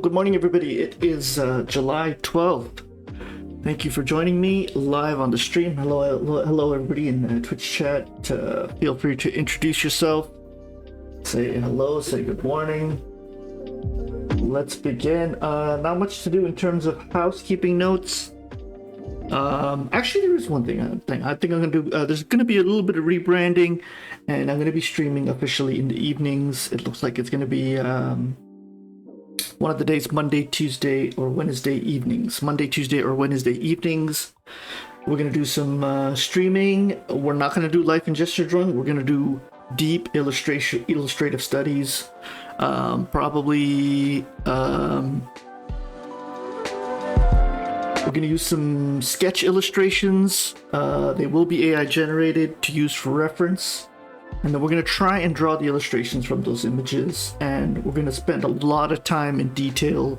good morning, everybody. It is July 12th. Thank you for joining me live on the stream. Hello, everybody in the Twitch chat. Feel free to introduce yourself. Say hello, say good morning. Let's begin. Not much to do in terms of housekeeping notes. Actually, there is one thing I think I'm gonna do. There's gonna be a little bit of rebranding, and I'm gonna be streaming officially in the evenings. It looks like it's gonna be one of the days, Monday, Tuesday, or Wednesday evenings. Monday, Tuesday, or Wednesday evenings. We're gonna do some streaming. We're not gonna do life and gesture drawing. We're gonna do deep illustrative studies. Probably. We're going to use some sketch illustrations. They will be AI generated to use for reference. And then we're going to try and draw the illustrations from those images. And we're going to spend a lot of time in detail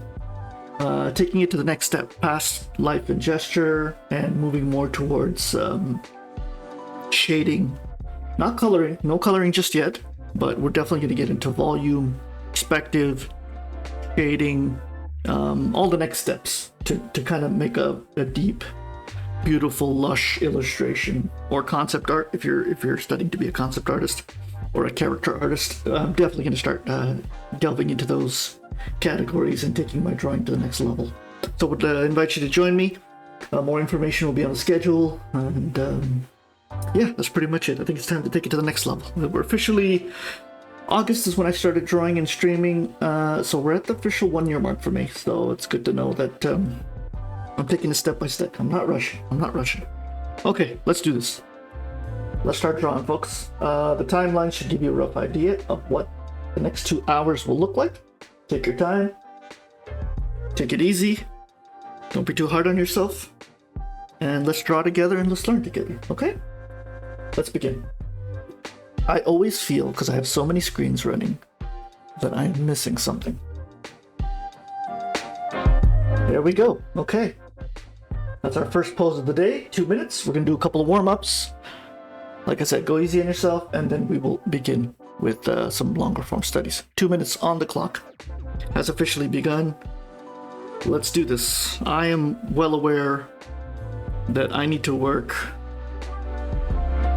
taking it to the next step past life and gesture and moving more towards shading. Not coloring, no coloring just yet, but we're definitely going to get into volume, perspective, shading, all the next steps to kind of make a deep, beautiful, lush illustration or concept art. If you're studying to be a concept artist or a character artist, I'm definitely going to start delving into those categories and taking my drawing to the next level. So I would invite you to join me. More information will be on the schedule, and yeah, that's pretty much it. I think it's time to take it to the next level. We're officially August is when I started drawing and streaming, so we're at the official 1 year mark for me. So it's good to know that I'm taking it step by step. I'm not rushing. Okay, let's do this. Let's start drawing, folks. The timeline should give you a rough idea of what the next 2 hours will look like. Take your time. Take it easy. Don't be too hard on yourself. And let's draw together and let's learn together, okay? Let's begin. I always feel, because I have so many screens running, that I'm missing something. There we go. Okay. That's our first pose of the day. 2 minutes. We're going to do a couple of warm-ups. Like I said, go easy on yourself, and then we will begin with some longer form studies. 2 minutes on the clock has officially begun. Let's do this. I am well aware that I need to work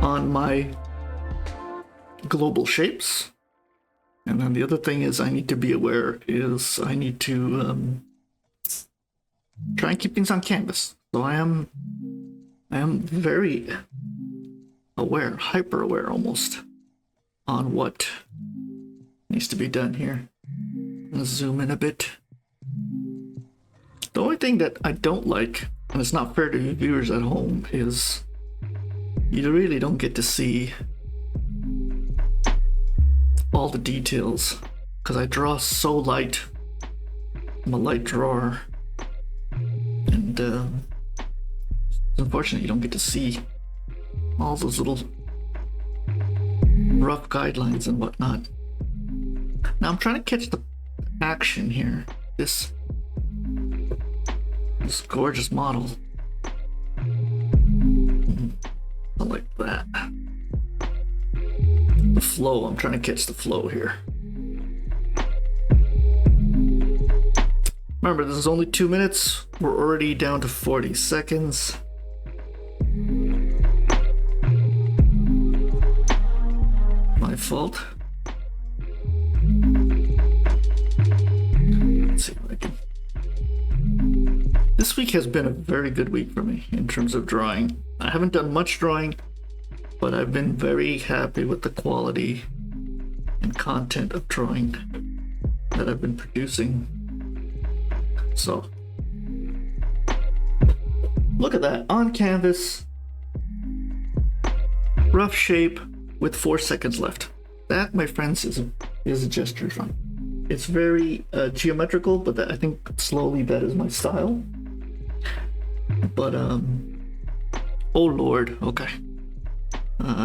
on my global shapes, and then the other thing is I need to be aware is I need to try and keep things on canvas. So I am very aware, hyper aware almost, on what needs to be done here. Let's zoom in a bit. The only thing that I don't like, and it's not fair to you viewers at home, is you really don't get to see all the details, because I draw so light. I'm a light drawer, and it's unfortunate you don't get to see all those little rough guidelines and whatnot. Now I'm trying to catch the action here. This gorgeous model. I like that. The flow, I'm trying to catch the flow here. Remember, this is only 2 minutes. We're already down to 40 seconds. My fault. Let's see if I can. This week has been a very good week for me in terms of drawing. I haven't done much drawing, but I've been very happy with the quality and content of drawing that I've been producing. So, look at that, on canvas, rough shape with 4 seconds left. That, my friends, is a gesture drawing. It's very geometrical, but I think slowly that is my style. But, oh Lord, okay.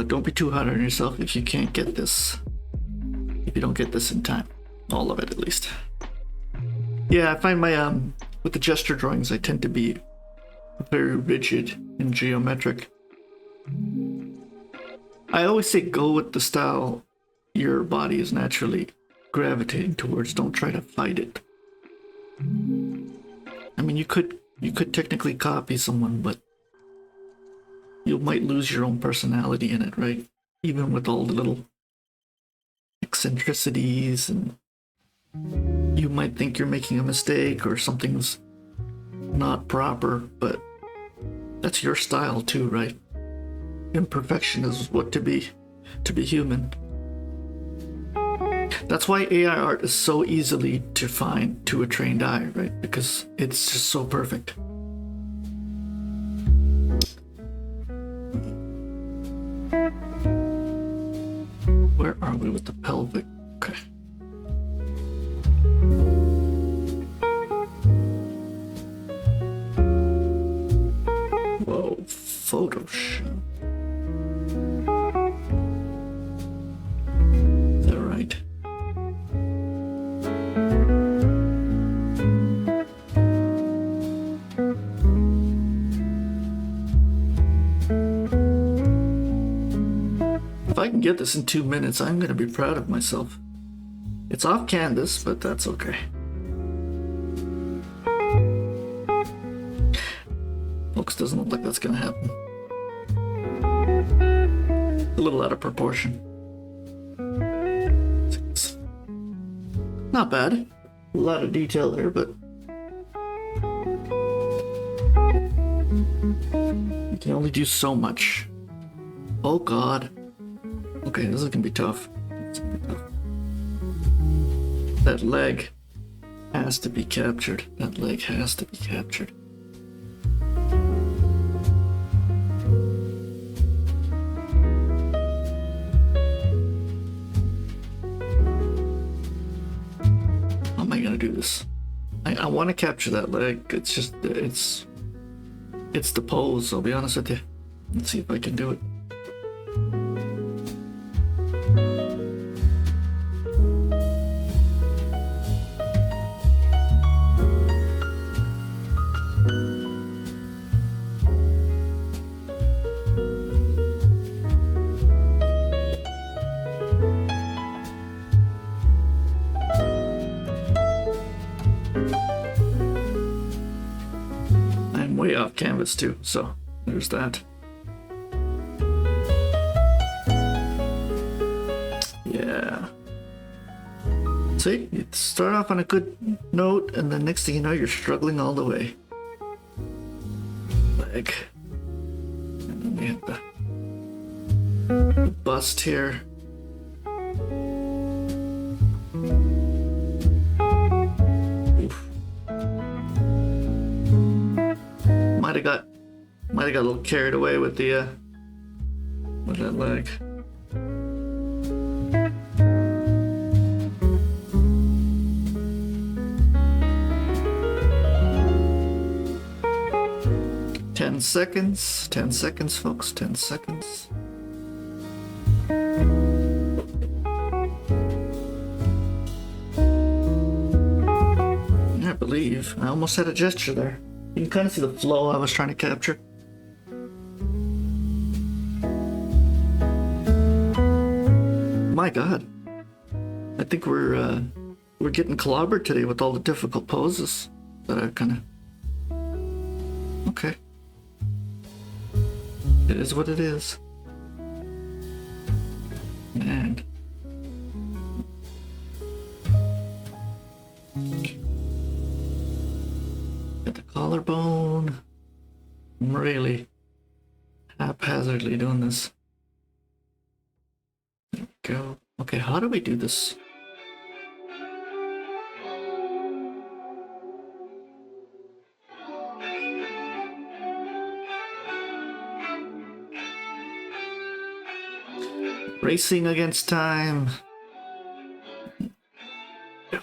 Don't be too hard on yourself if you can't get this. If you don't get this in time. All of it, at least. Yeah, I find my, with the gesture drawings, I tend to be very rigid and geometric. I always say go with the style your body is naturally gravitating towards. Don't try to fight it. I mean, you could technically copy someone, but you might lose your own personality in it, right? Even with all the little eccentricities, and you might think you're making a mistake or something's not proper, but that's your style too, right? Imperfection is what to be human. That's why AI art is so easily to find to a trained eye, right? Because it's just so perfect. Where are we with the pelvic? Okay. Whoa, Photoshop. Is that right? If I can get this in 2 minutes, I'm going to be proud of myself. It's off canvas, but that's okay. Folks, doesn't look like that's going to happen. A little out of proportion. It's not bad. A lot of detail there, but you can only do so much. Oh God. Okay, this is gonna be tough. That leg has to be captured. That leg has to be captured. How am I gonna do this? I want to capture that leg. It's just it's the pose. I'll be honest with you. Let's see if I can do it. Way off canvas too, so there's that. Yeah. See, you start off on a good note, and then next thing you know, you're struggling all the way. Leg. And then we have the bust here. Might have got a little carried away with the with that leg. Ten seconds, folks. 10 seconds. I believe I almost had a gesture there. You can kind of see the flow I was trying to capture. My God, I think we're getting clobbered today with all the difficult poses that I kind of. Okay, it is what it is, and get the collarbone. I'm really haphazardly doing this. There we go. Okay, how do we do this? Racing against time. Yeah.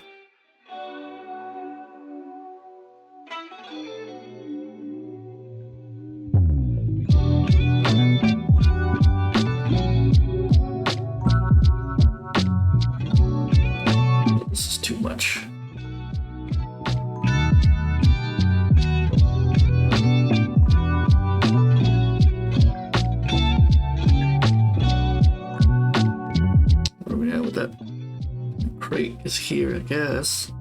This is too much. Where are we at with that? Crate is here, I guess.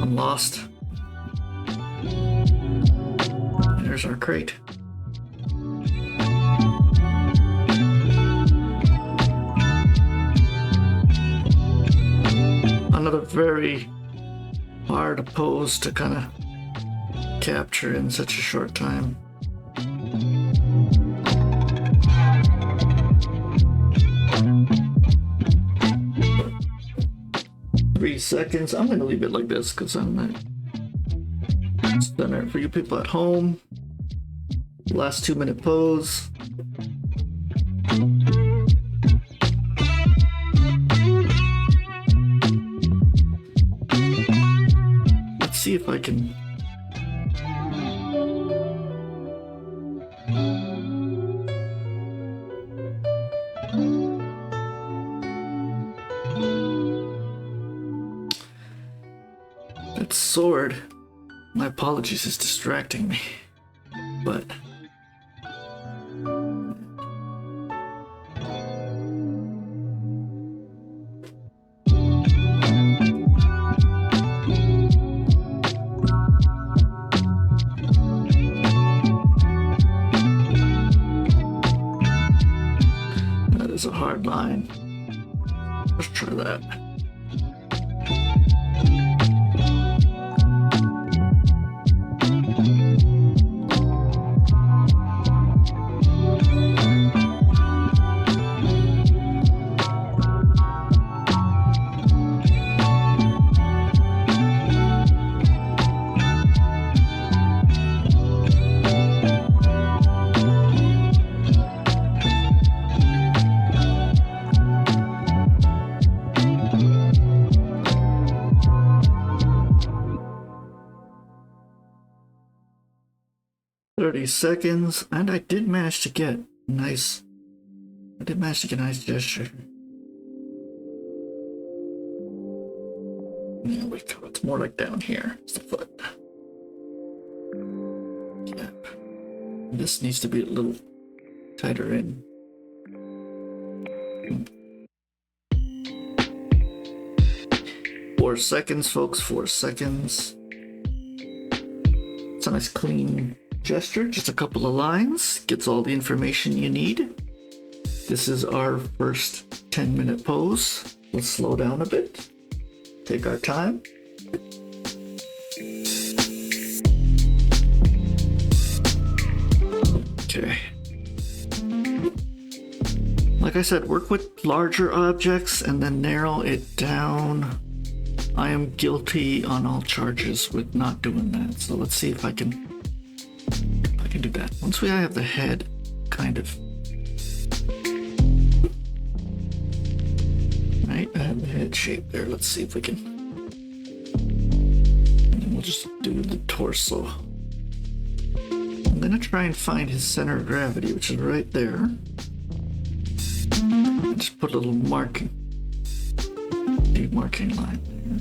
I'm lost. There's our crate. Another very hard pose to kind of capture in such a short time. Seconds. I'm gonna leave it like this because I'm not center for you people at home. Last 2-minute pose. Let's see if I can. That sword, my apologies, is distracting me, but that is a hard line. Let's try that. Seconds, and I did manage to get a nice gesture. There we go. It's more like down here. It's the foot. Yeah. This needs to be a little tighter in. Four seconds, folks. 4 seconds. It's a nice clean gesture, just a couple of lines, gets all the information you need. This is our first 10-minute pose. Let's slow down a bit, take our time. Okay. Like I said, work with larger objects and then narrow it down. I am guilty on all charges with not doing that, so let's see if I can do that. Once we have the head kind of right, I have the head shape there. Let's see if we can, and then we'll just do the torso. I'm gonna try and find his center of gravity, which is right there. Just put a little marking line there.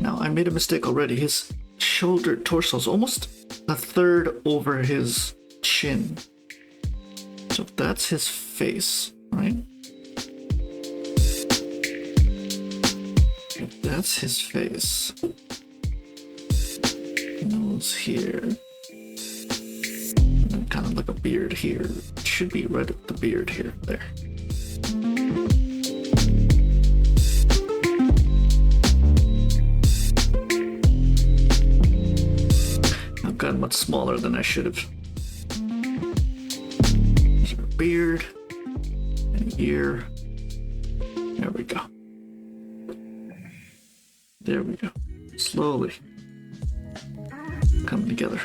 Now I made a mistake already. His shoulder torso is almost a third over his chin. So that's his face, right? If that's his face. Nose here. And then kind of like a beard here. It should be right at the beard here. There. Got much smaller than I should have. There's our beard and ear. There we go. There we go. Slowly coming together.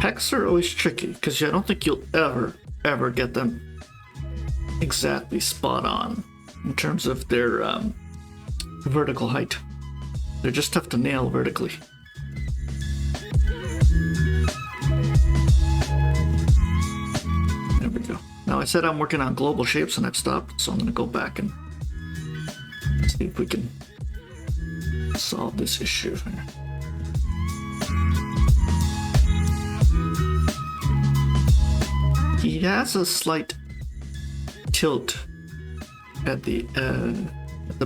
Pecs are always tricky because I don't think you'll ever get them exactly spot on in terms of their vertical height. They're just tough to nail vertically. There we go. Now I said I'm working on global shapes and I've stopped, so I'm going to go back and see if we can solve this issue here. He has a slight tilt at the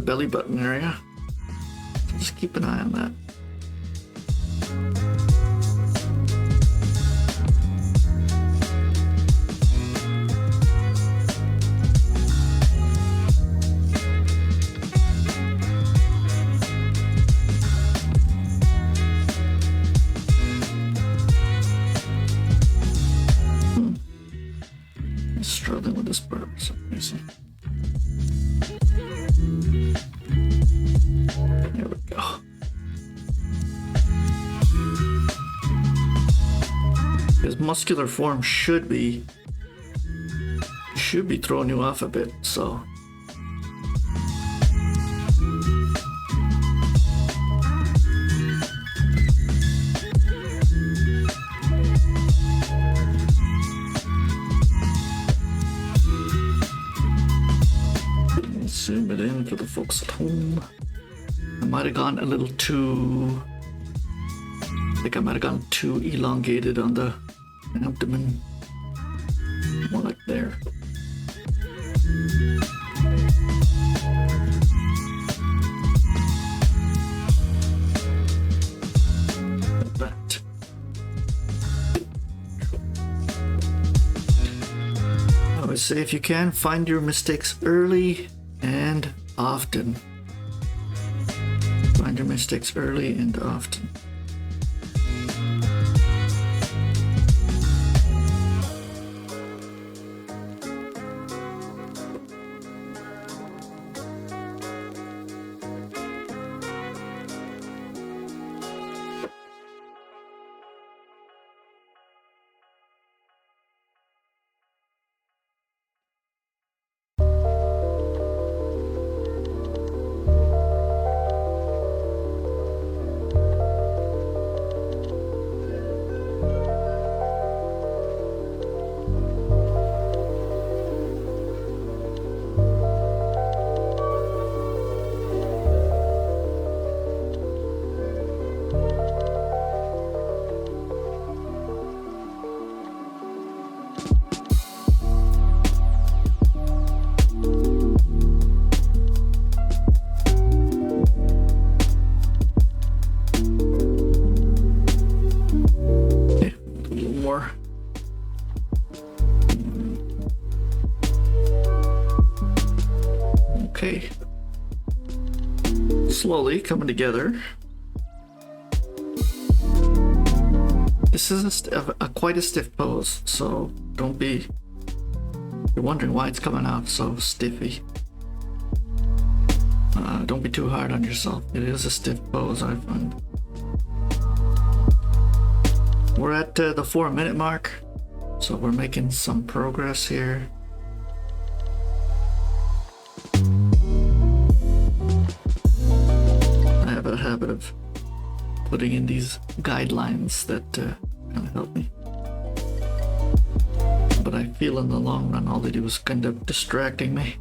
belly button area. So just keep an eye on that. Struggling with this part for some reason. There we go. His muscular form should be throwing you off a bit, so zoom it in for the folks at home. I might have gone a little too... I think I might have gone too elongated on the abdomen. More like there. Like that. I always say, if you can, find your mistakes early and often. Find your mistakes early and often. Okay. Slowly coming together. This is quite a stiff pose, so don't be... You're wondering why it's coming out so stiffy. Don't be too hard on yourself. It is a stiff pose, I find. We're at the 4-minute mark, so we're making some progress here. I have a habit of putting in these guidelines that kind of help me. But I feel in the long run all they do is kind of distracting me.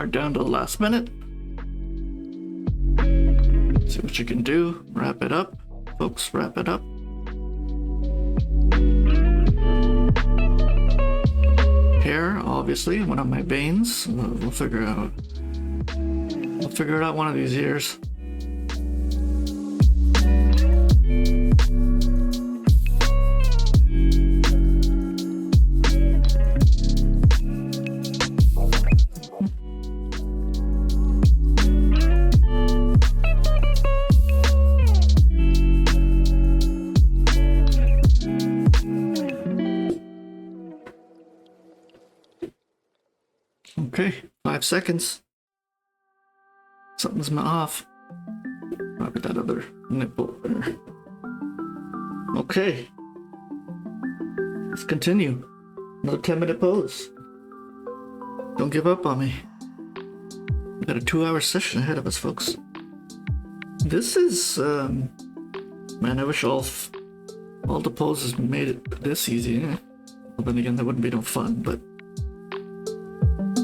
are down to the last minute. See what you can do. Wrap it up, folks. Wrap it up. Hair, obviously, one of my veins. We'll figure it out. We'll figure it out one of these years. Okay, 5 seconds. Something's off. Probably that other nipple there. Okay. Let's continue. Another 10-minute pose. Don't give up on me. We got a 2-hour session ahead of us, folks. This is, man, I wish all the poses made it this easy. Well, then again, that wouldn't be no fun, but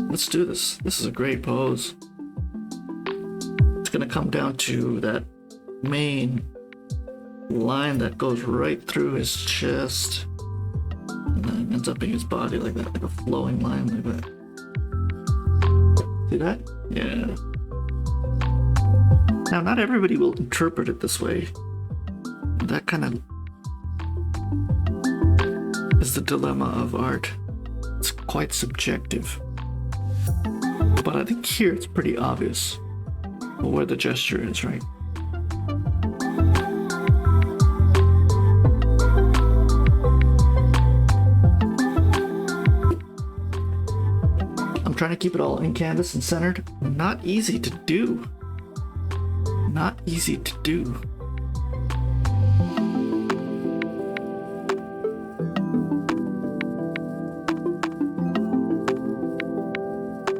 let's do this. This is a great pose. It's gonna come down to that main line that goes right through his chest and then ends up in his body like that, like a flowing line like that. See that? Yeah. Now, not everybody will interpret it this way. That kind of is the dilemma of art. It's quite subjective. But I think here it's pretty obvious where the gesture is, right? I'm trying to keep it all in canvas and centered. Not easy to do. Not easy to do.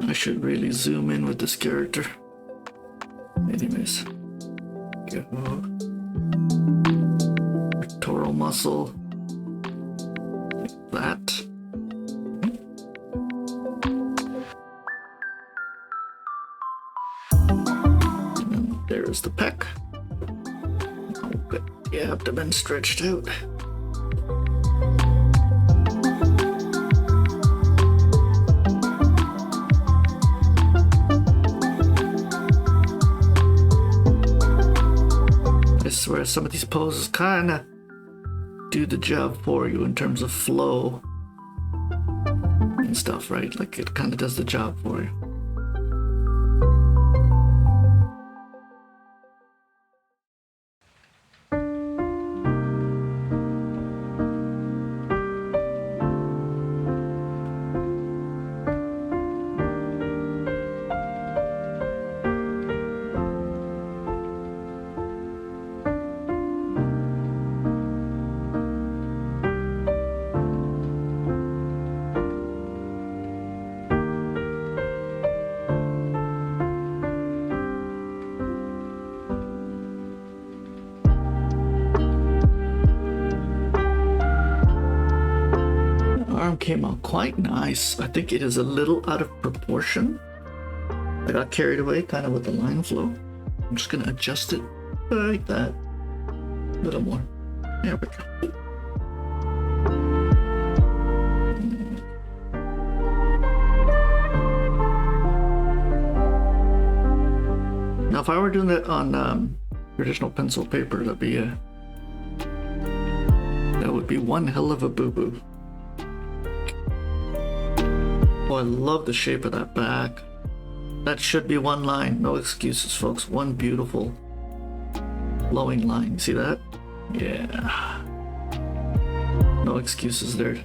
I should really zoom in with this character. Anyways. Go. Pectoral muscle. Like that. And then there's the pec. I'll get the abdomen stretched out. Where some of these poses kind of do the job for you in terms of flow and stuff, right? Like it kind of does the job for you. Arm came out quite nice. I think it is a little out of proportion. I got carried away kind of with the line flow. I'm just gonna adjust it like that. A little more. There we go. Now if I were doing that on traditional pencil paper, that would be one hell of a boo-boo. Oh, I love the shape of that back. That should be one line. No excuses, folks. One beautiful flowing line. See that? Yeah. No excuses there.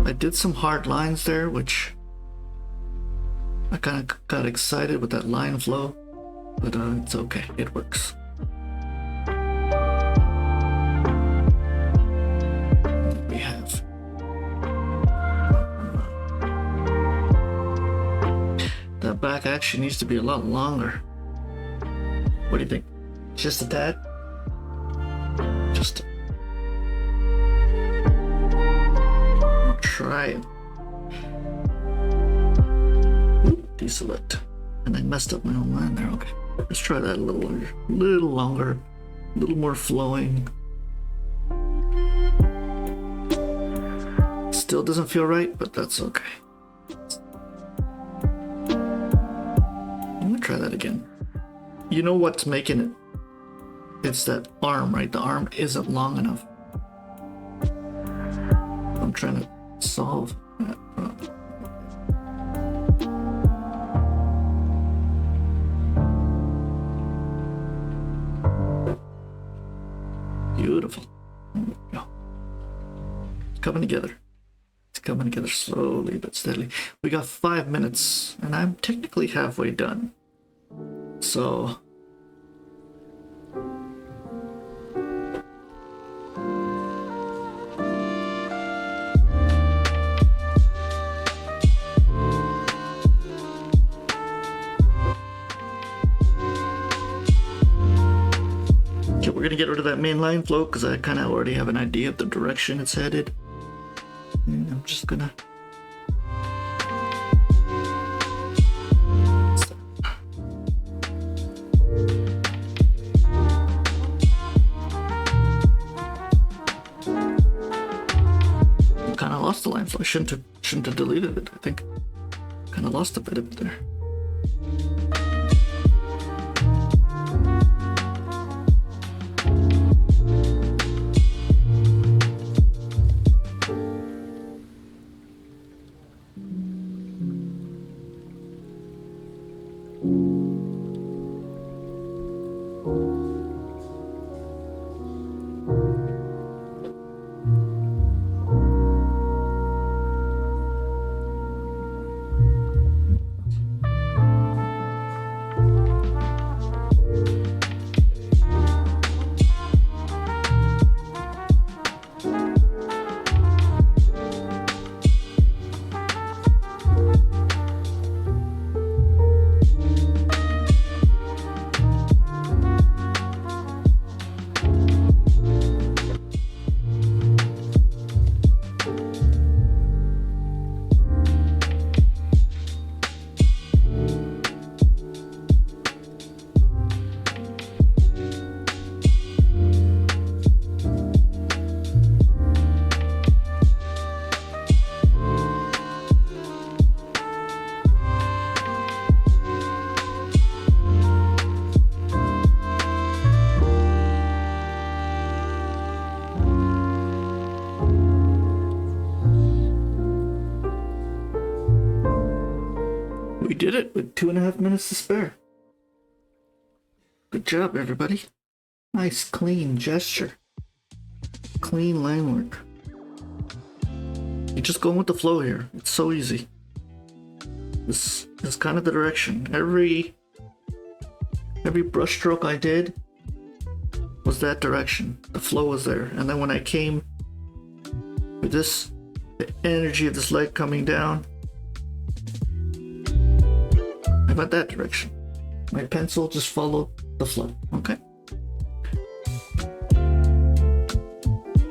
I did some hard lines there, which I kind of got excited with that line flow, but it's okay. It works. That back actually needs to be a lot longer. What do you think? Just a tad? Just try it. deselect. And I messed up my own line there. Okay, let's try that a little longer, a little more flowing. Still doesn't feel right, but that's okay. I'm gonna try that again. You know what's making it? It's that arm, right? The arm isn't long enough. I'm trying to solve that problem. Beautiful. There we go. It's coming together. It's coming together slowly but steadily. We got 5 minutes, and I'm technically halfway done. So we're gonna get rid of that main line flow because I kind of already have an idea of the direction it's headed. And I'm just gonna kind of lost the line flow. I shouldn't have deleted it. I think kind of lost a bit of it there. We did it with 2.5 minutes to spare. Good job, everybody. Nice, clean gesture. Clean line work. You're just going with the flow here. It's so easy. This is kind of the direction. Every brush stroke I did was that direction. The flow was there. And then when I came with this, the energy of this leg coming down, I went that direction. My pencil just followed the flow. Okay.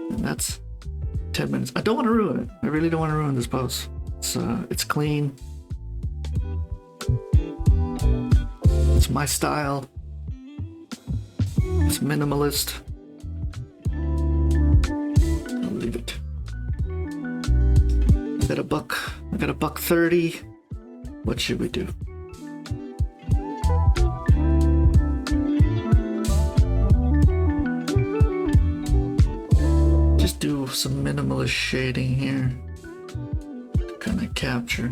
And that's 10 minutes. I don't want to ruin it. I really don't want to ruin this pose. It's clean. It's my style. It's minimalist. I'll leave it. I got a buck 30. What should we do? Just do some minimalist shading here to kind of capture.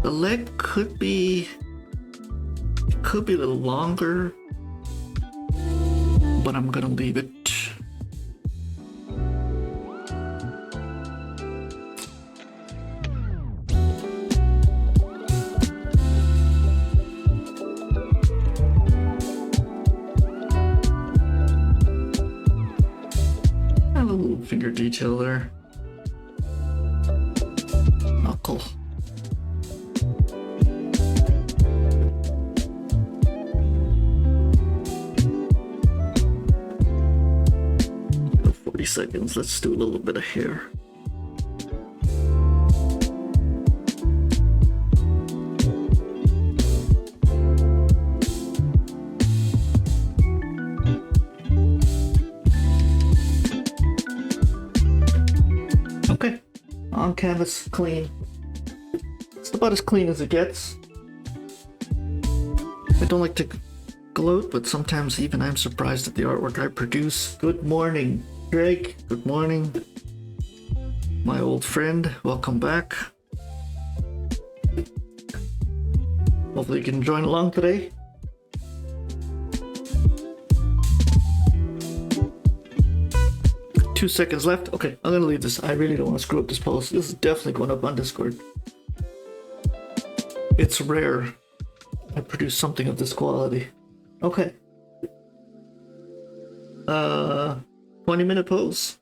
The leg could be a little longer, but I'm gonna leave it. A little finger detail there. Knuckle. seconds. Let's do a little bit of hair. Okay, on canvas, clean. It's about as clean as it gets. I don't like to gloat, but sometimes even I'm surprised at the artwork I produce. Good morning, Drake. Good morning, my old friend. Welcome back. Hopefully you can join along today. Two seconds left. Okay, I'm gonna leave this. I really don't want to screw up this post. This is definitely going up on Discord. It's rare I produce something of this quality. Okay. 20-minute pose.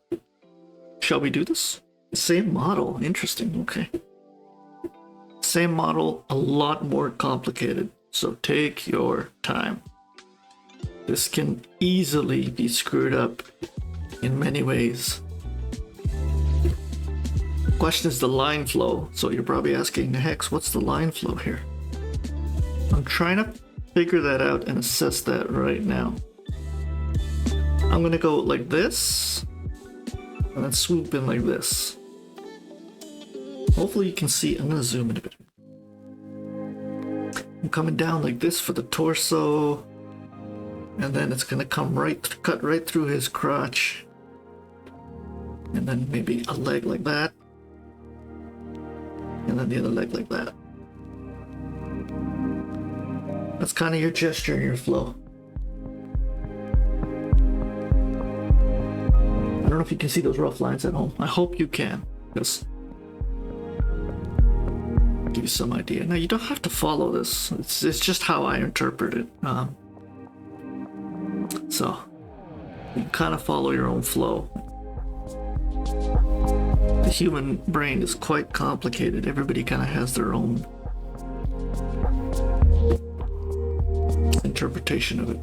Shall we do this? Same model. Interesting. Okay. Same model, a lot more complicated. So take your time. This can easily be screwed up in many ways. Question is the line flow. So you're probably asking, Hex, what's the line flow here? I'm trying to figure that out and assess that right now. I'm gonna go like this and then swoop in like this. Hopefully you can see. I'm gonna zoom in a bit. I'm coming down like this for the torso, and then it's gonna come cut right through his crotch, and then maybe a leg like that, and then the other leg like that. That's kind of your gesture and your flow. I don't know if you can see those rough lines at home. I hope you can, because I'll give you some idea. Now you don't have to follow this. It's just how I interpret it. So you kind of follow your own flow. The human brain is quite complicated. Everybody kind of has their own interpretation of it.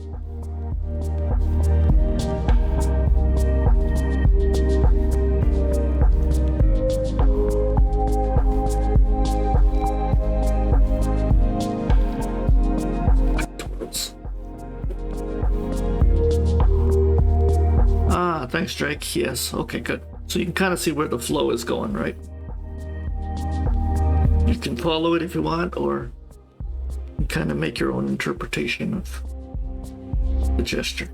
Thanks, Drake. Yes. Okay, good. So you can kind of see where the flow is going, right? You can follow it if you want, or you kind of make your own interpretation of the gesture.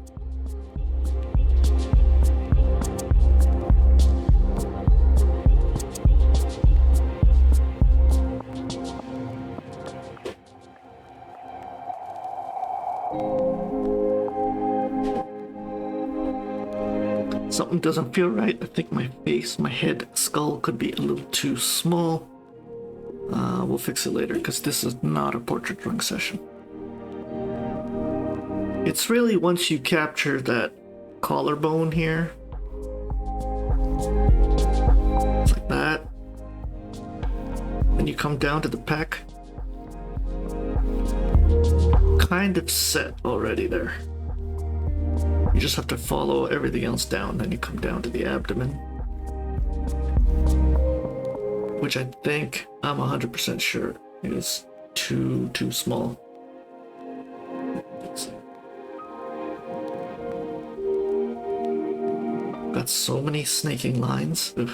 Something doesn't feel right. I think my face, my head, skull could be a little too small. We'll fix it later, because this is not a portrait drawing session. It's really once you capture that collarbone here, it's like that, and you come down to the pec, kind of set already there. You just have to follow everything else down, then you come down to the abdomen, which I think, I'm 100% sure, is too small. Got so many snaking lines. Ugh.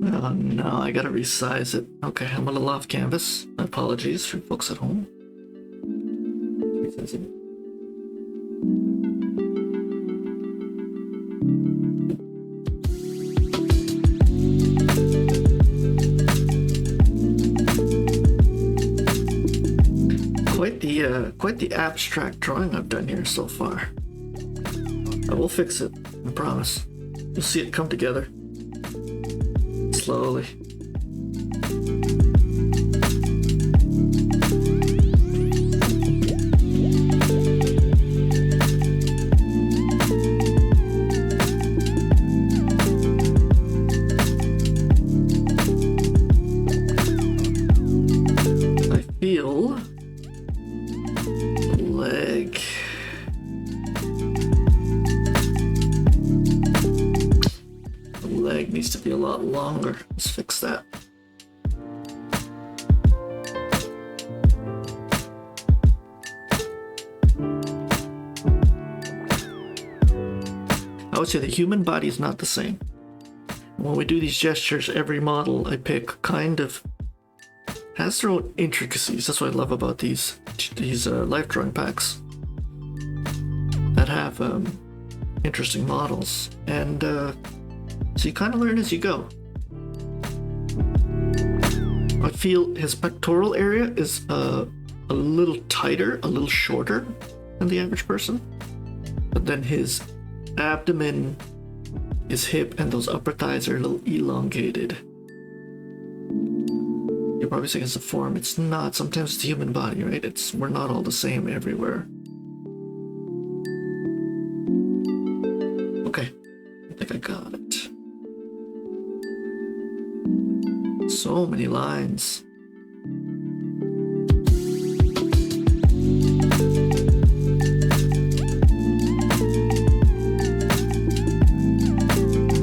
Oh no, I gotta resize it. Okay, I'm a little off canvas. My apologies for folks at home. Resize it. Quite the abstract drawing I've done here so far. I will fix it, I promise. You'll see it come together. Slowly. needs to be a lot longer. Let's fix that. I would say the human body is not the same. When we do these gestures, every model I pick kind of has their own intricacies. That's what I love about these life drawing packs that have interesting models, and so you kind of learn as you go. I feel his pectoral area is a little tighter, a little shorter than the average person, but then his abdomen, his hip, and those upper thighs are a little elongated. You're probably saying it's a form. It's not. Sometimes it's the human body, right? We're not all the same everywhere. Okay, I think I got it. So many lines.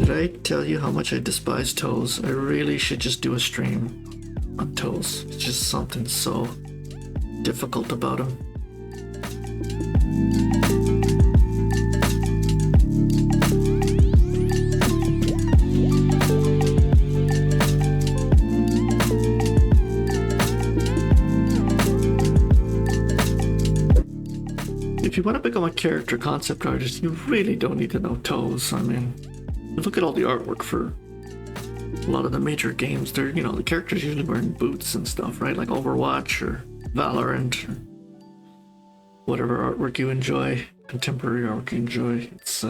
Did I tell you how much I despise toes? I really should just do a stream on toes. It's just something so difficult about them. If you want to become a character concept artist, you really don't need to know toes. I mean, look at all the artwork for a lot of the major games. They're, the characters usually wearing boots and stuff, right? Like Overwatch or Valorant or whatever artwork you enjoy, contemporary artwork you enjoy. It's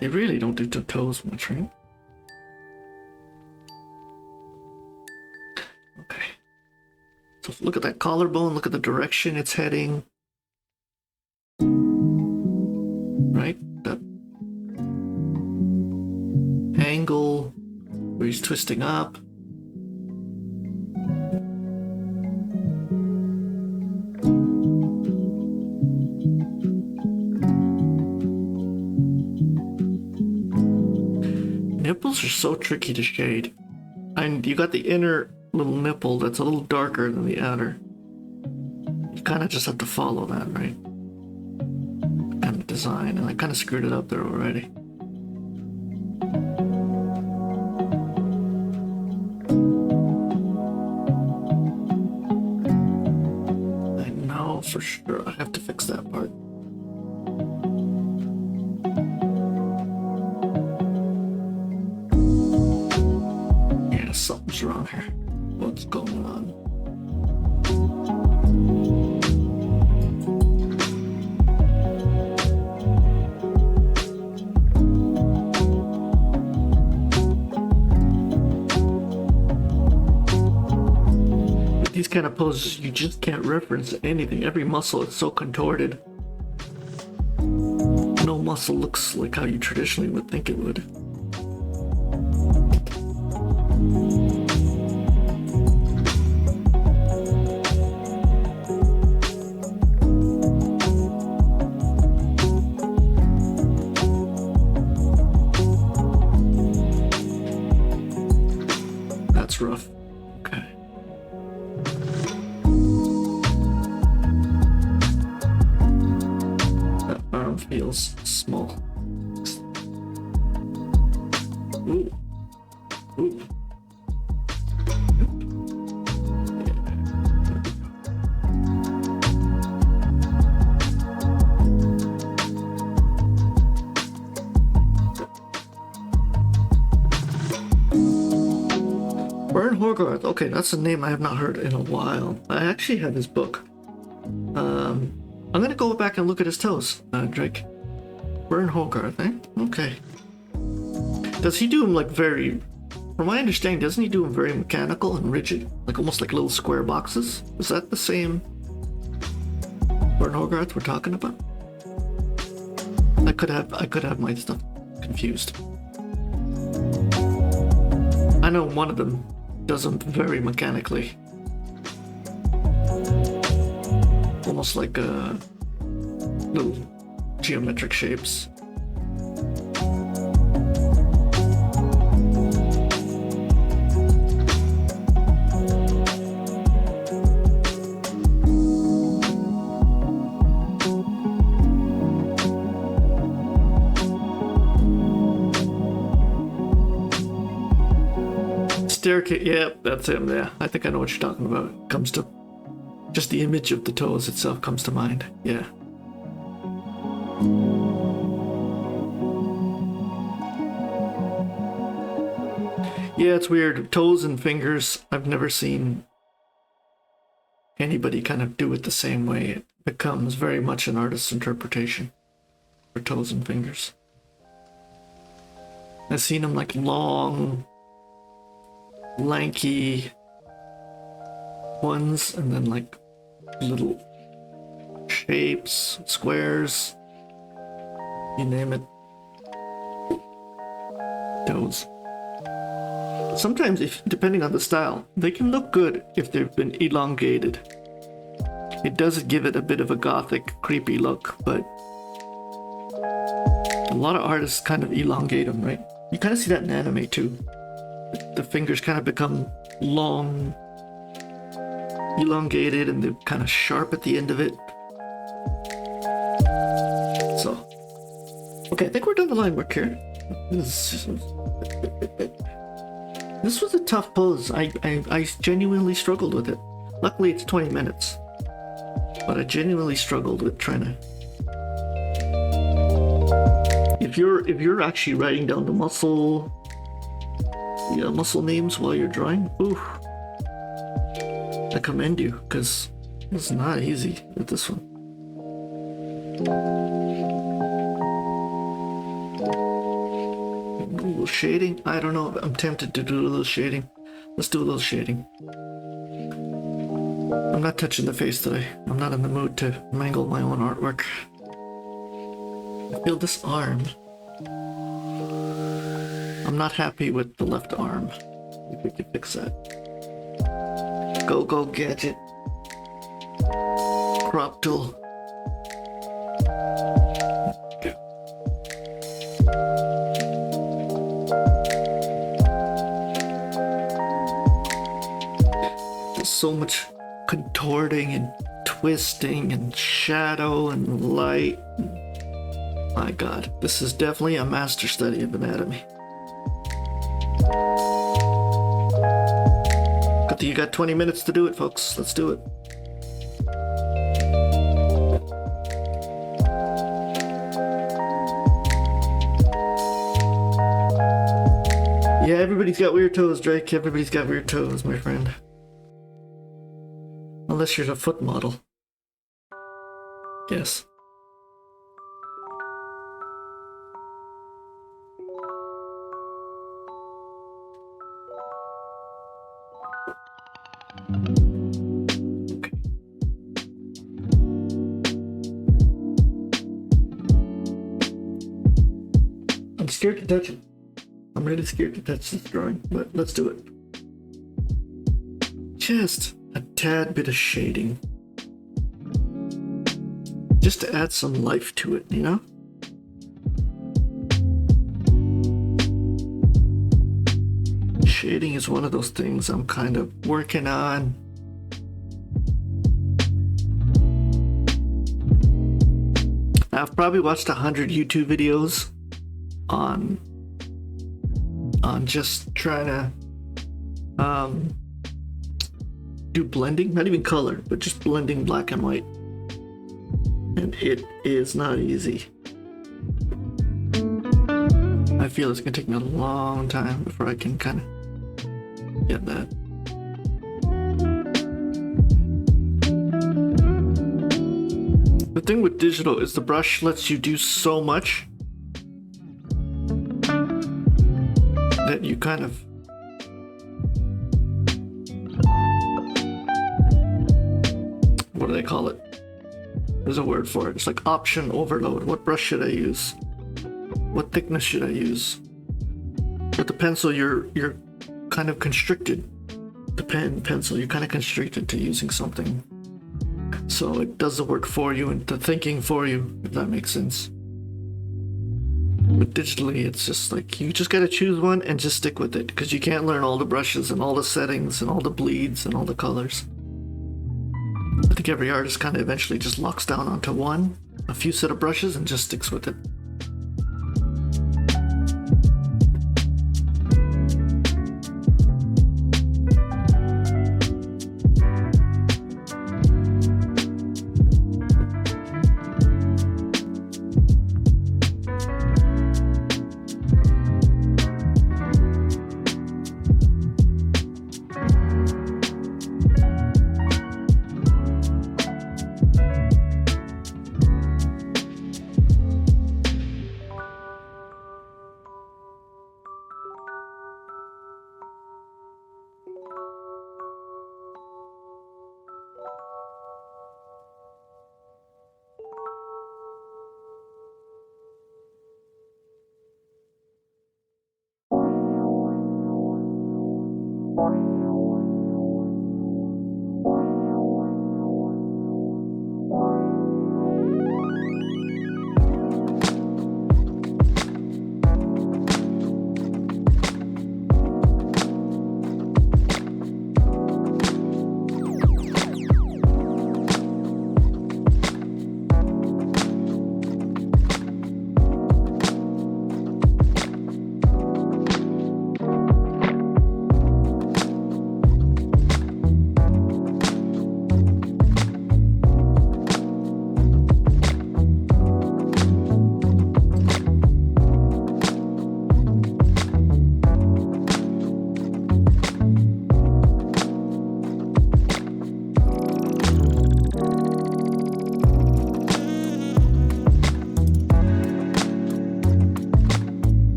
they really don't do toes much, right? Okay. So look at that collarbone, look at the direction it's heading. Right? That angle where he's twisting up. Nipples are so tricky to shade. And you got the inner little nipple that's a little darker than the outer. You kind of just have to follow that, right? Kind of design, and I kind of screwed it up there already. I know for sure I have to fix that part. Yeah, something's wrong here. What's going on? With these kind of poses, you just can't reference anything. Every muscle is so contorted. No muscle looks like how you traditionally would think it would. Rough. Okay. That arm feels small. Ooh. Ooh. Okay, that's a name I have not heard in a while. I actually have his book. I'm gonna go back and look at his toes, Drake. Bern Hogarth, eh? Okay. Does he do them like very... From my understanding, doesn't he do them very mechanical and rigid? Like almost like little square boxes? Is that the same Bern Hogarth we're talking about? I could have my stuff confused. I know one of them does them very mechanically. Almost like little geometric shapes. staircase. Yeah, that's him. Yeah, I think I know what you're talking about. It comes to just the image of the toes itself comes to mind. Yeah. Yeah, it's weird. Toes and fingers. I've never seen anybody kind of do it the same way. It becomes very much an artist's interpretation for toes and fingers. I've seen them like long, lanky ones, and then like little shapes, squares, you name it. Toes. Sometimes, if depending on the style, they can look good if they've been elongated. It does give it a bit of a gothic, creepy look, but a lot of artists kind of elongate them, right? You kind of see that in anime too. The fingers kind of become long, elongated, and they're kind of sharp at the end of it. So, okay, I think we're done the line work here. This was a tough pose. I genuinely struggled with it. Luckily, it's 20 minutes, but I genuinely struggled with trying to. If you're actually writing down the muscle names while you're drawing, oof, I commend you, because it's not easy with this one. A little shading? I don't know. I'm tempted to do a little shading. Let's do a little shading. I'm not touching the face today. I'm not in the mood to mangle my own artwork. I feel this arm. I'm not happy with the left arm. If we could fix that. Go gadget. Crop tool. Okay. There's so much contorting and twisting and shadow and light. My God, this is definitely a master study of anatomy. You got 20 minutes to do it, folks. Let's do it. Yeah, everybody's got weird toes, Drake. Everybody's got weird toes, my friend. Unless you're a foot model. Yes. I'm scared to touch it. I'm really scared to touch this drawing, but let's do it. Just a tad bit of shading. Just to add some life to it, you know? Shading is one of those things I'm kind of working on. I've probably watched 100 YouTube videos on just trying to do blending, not even color, but just blending black and white. And it is not easy. I feel it's gonna take me a long time before I can kind of get that. The thing with digital is the brush lets you do so much that you kind of what do they call it? There's a word for it. It's like option overload. What brush should I use? What thickness should I use? With the pencil, you're kind of constricted. The pencil, you're kind of constricted to using something. So it does the work for you and the thinking for you, if that makes sense. But digitally, it's just like, you just gotta choose one and just stick with it, because you can't learn all the brushes and all the settings and all the bleeds and all the colors. I think every artist kind of eventually just locks down onto a few set of brushes and just sticks with it.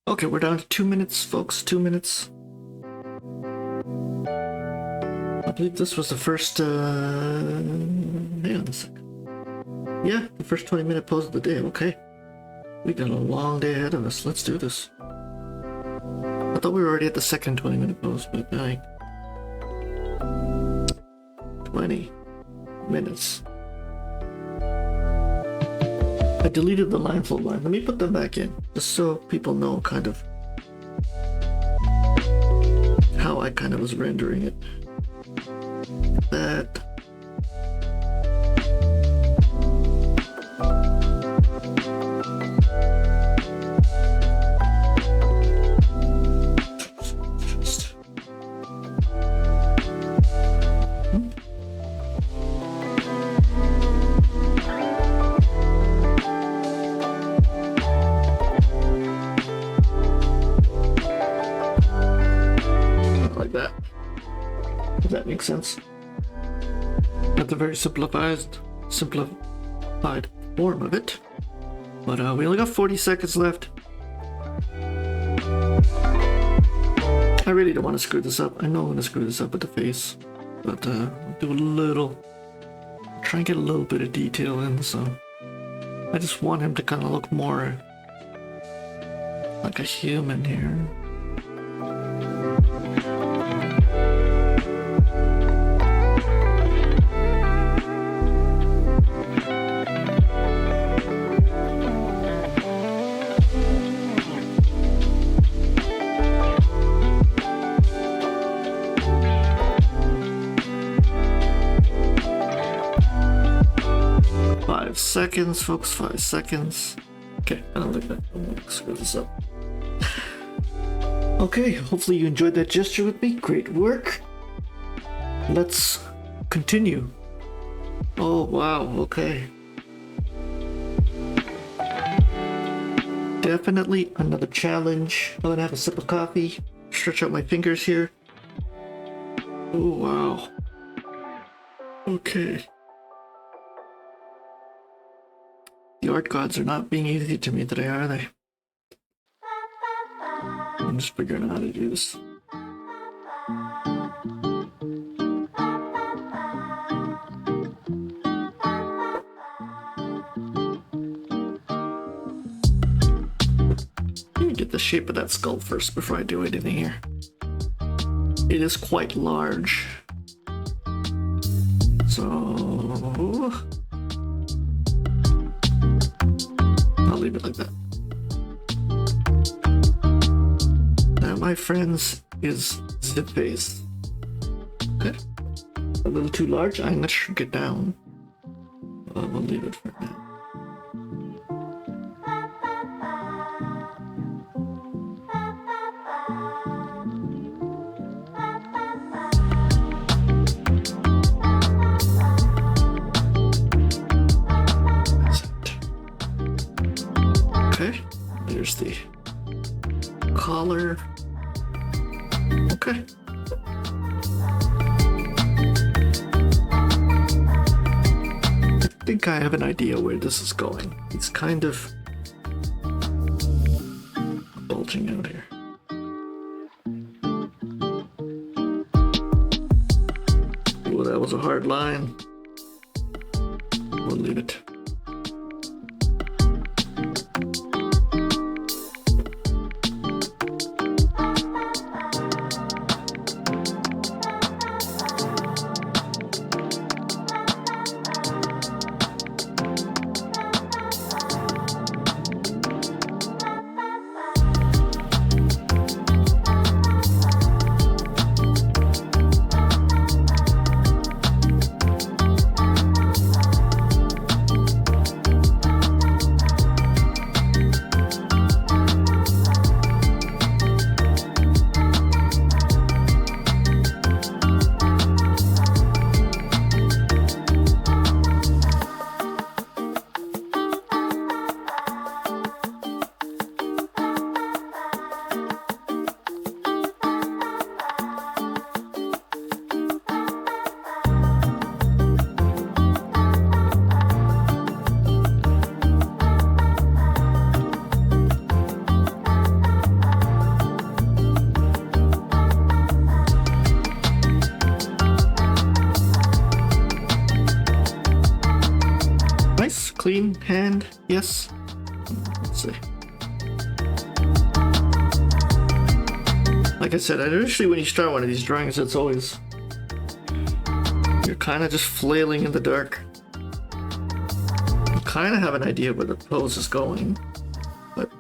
Okay, we're down to 2 minutes, folks. 2 minutes. I believe this was the first, hang on a second. Yeah, the first 20-minute pose of the day. Okay. We got a long day ahead of us. Let's do this. I thought we were already at the second 20-minute pose, but 20 minutes. I deleted the line flow line. Let me put them back in, just so people know kind of how I kind of was rendering it. That. Like that. Does that make sense? That's a very simplified form of it. But we only got 40 seconds left. I really don't want to screw this up. I know I'm going to screw this up with the face. But I'll do a little... try and get a little bit of detail in, so... I just want him to kind of look more like a human here. Seconds, folks. 5 seconds. Okay, I don't like that. I'm gonna screw this up. Okay, hopefully you enjoyed that gesture with me. Great work. Let's continue. Oh wow, okay. Definitely another challenge. I'm gonna have a sip of coffee. Stretch out my fingers here. Oh wow. Okay. The art gods are not being easy to me today, are they? I'm just figuring out how to do this. get the shape of that skull first before I do anything here. It is quite large. So I'll leave it like that. That, my friends, is the face. Okay. A little too large. I'm gonna shrink it down. We'll leave it for now. Okay, there's the collar. Okay. I think I have an idea where this is going. It's kind of bulging out here. Oh, that was a hard line. We'll leave it. Clean hand, yes. Let's see. Like I said, initially when you start one of these drawings, it's always, you're kind of just flailing in the dark. You kind of have an idea where the pose is going, but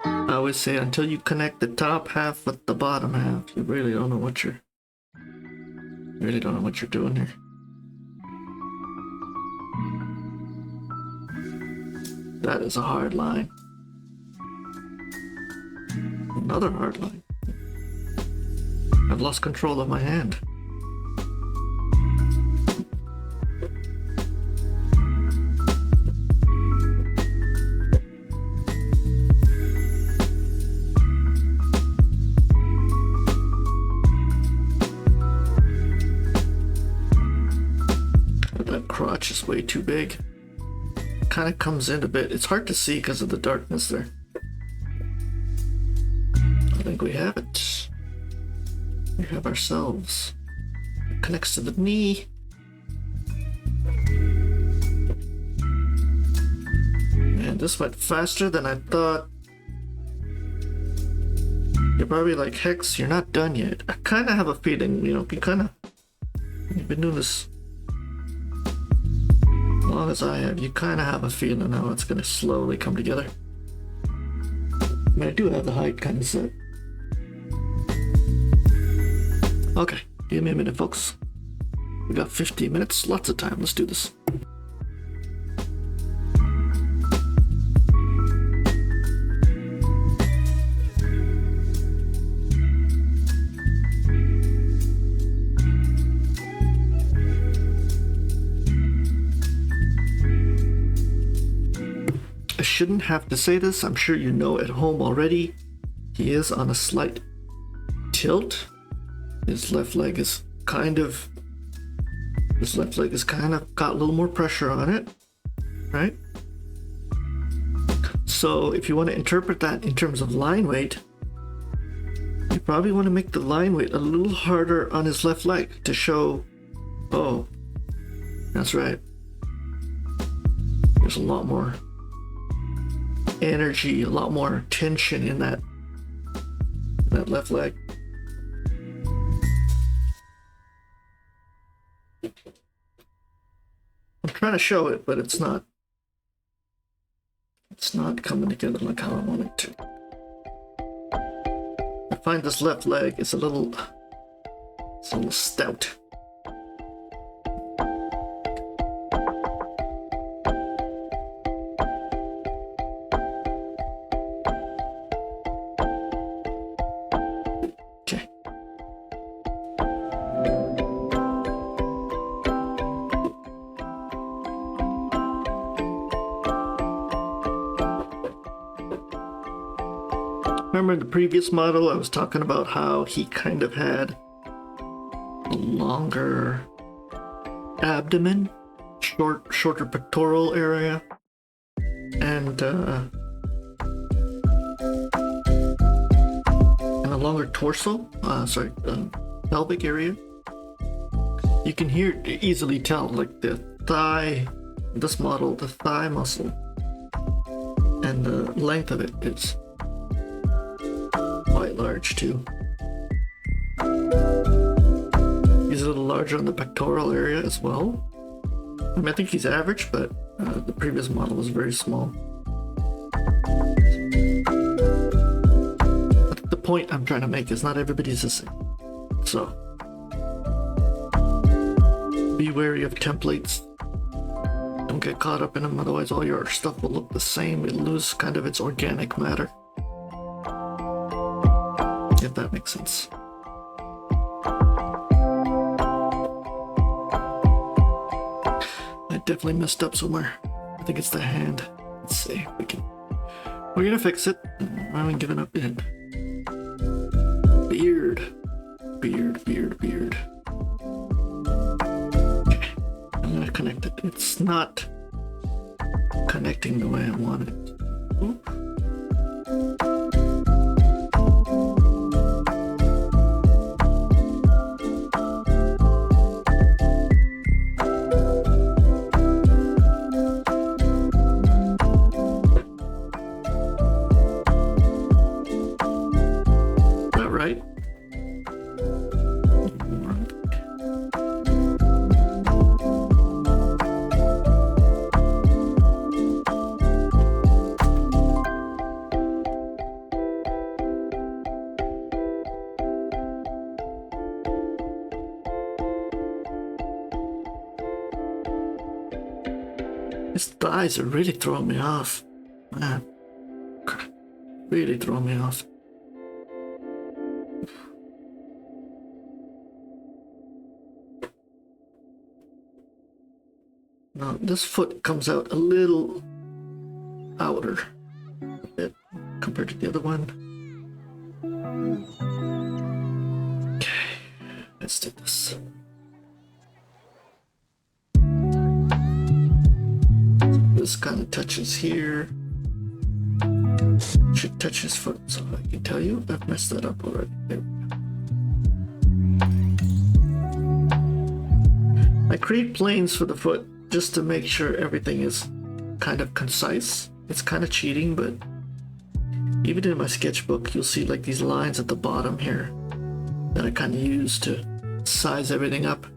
I always say until you connect the top half with the bottom half, you really don't know what you're doing here. That is a hard line. Another hard line. I've lost control of my hand. That crotch is way too big. Kind of comes in a bit. It's hard to see because of the darkness there. I think we have it. We have ourselves. It connects to the knee. Man, this went faster than I thought. You're probably like, Hex, you're not done yet. I kind of have a feeling, you've been doing this as long as I have, you kind of have a feeling how it's going to slowly come together. I mean, I do have the height kind of set. Okay, give me a minute, folks. We got 15 minutes, lots of time. Let's do this. I shouldn't have to say this, I'm sure you know at home already. He is on a slight tilt. His left leg is kind of got a little more pressure on it, right? So if you want to interpret that in terms of line weight, you probably want to make the line weight a little harder on his left leg to show, oh, that's right. There's a lot more energy, a lot more tension in that left leg. I'm trying to show it, but it's not coming together like how I want it to. I find this left leg is a little stout. Remember in the previous model I was talking about how he kind of had a longer abdomen, shorter pectoral area, and a longer torso, pelvic area. You can easily tell, like the thigh, this model, the thigh muscle and the length of it is quite large too. He's a little larger on the pectoral area as well. I mean, I think he's average, but the previous model was very small. But the point I'm trying to make is not everybody's the same. So be wary of templates. Don't get caught up in them, otherwise all your stuff will look the same. It'll lose kind of its organic matter. If that makes sense. I definitely messed up somewhere. I think it's the hand. Let's see. We're gonna fix it. I haven't given up yet. Beard. Okay. I'm gonna connect it. It's not connecting the way I want it. Oop. His thighs are really throwing me off, man. Really throwing me off. Now this foot comes out a little outer a bit compared to the other one. Okay, let's do this. This kind of touches here. Should touch his foot, so I can tell you I've messed that up already. There we go. I create planes for the foot just to make sure everything is kind of concise. It's kind of cheating, but even in my sketchbook, you'll see like these lines at the bottom here that I kind of use to size everything up.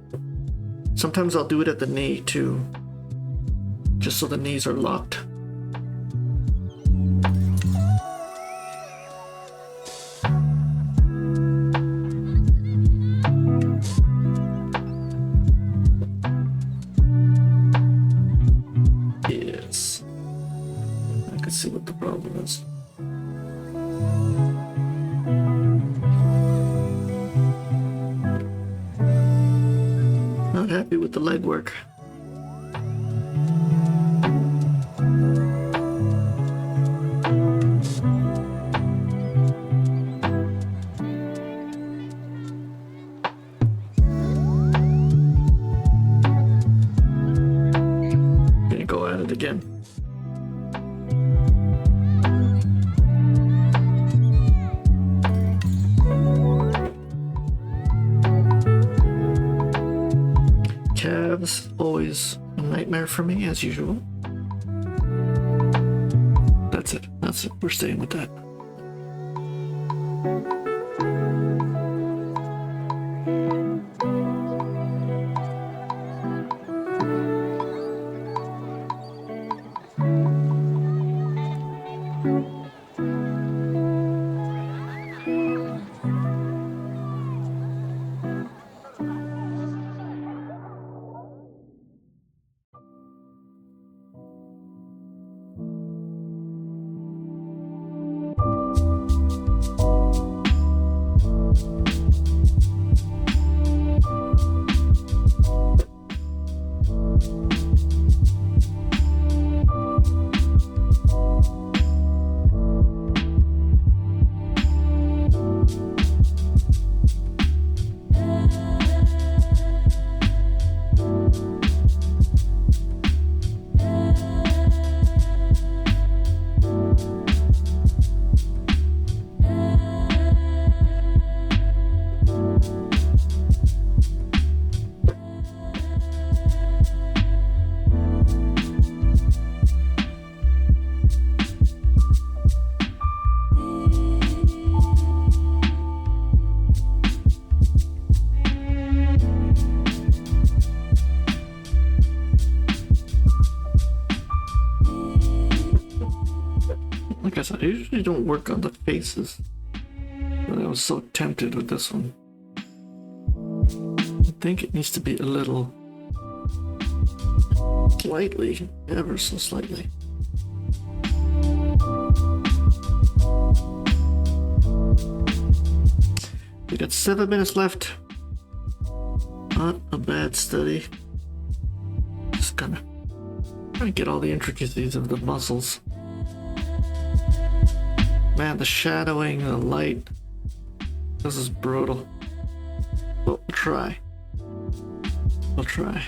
Sometimes I'll do it at the knee too, just so the knees are locked. Yes. I can see what the problem is. Not happy with the leg work. Again. Calves, always a nightmare for me, as usual. That's That's it. That's it. We're staying with that. Like I said, I usually don't work on the faces, but I was so tempted with this one. I think it needs to be a little slightly, ever so slightly. We got 7 minutes left. Not a bad study. Just trying to get all the intricacies of the muscles. Man, the shadowing, the light. This is brutal. But we'll try. We'll try.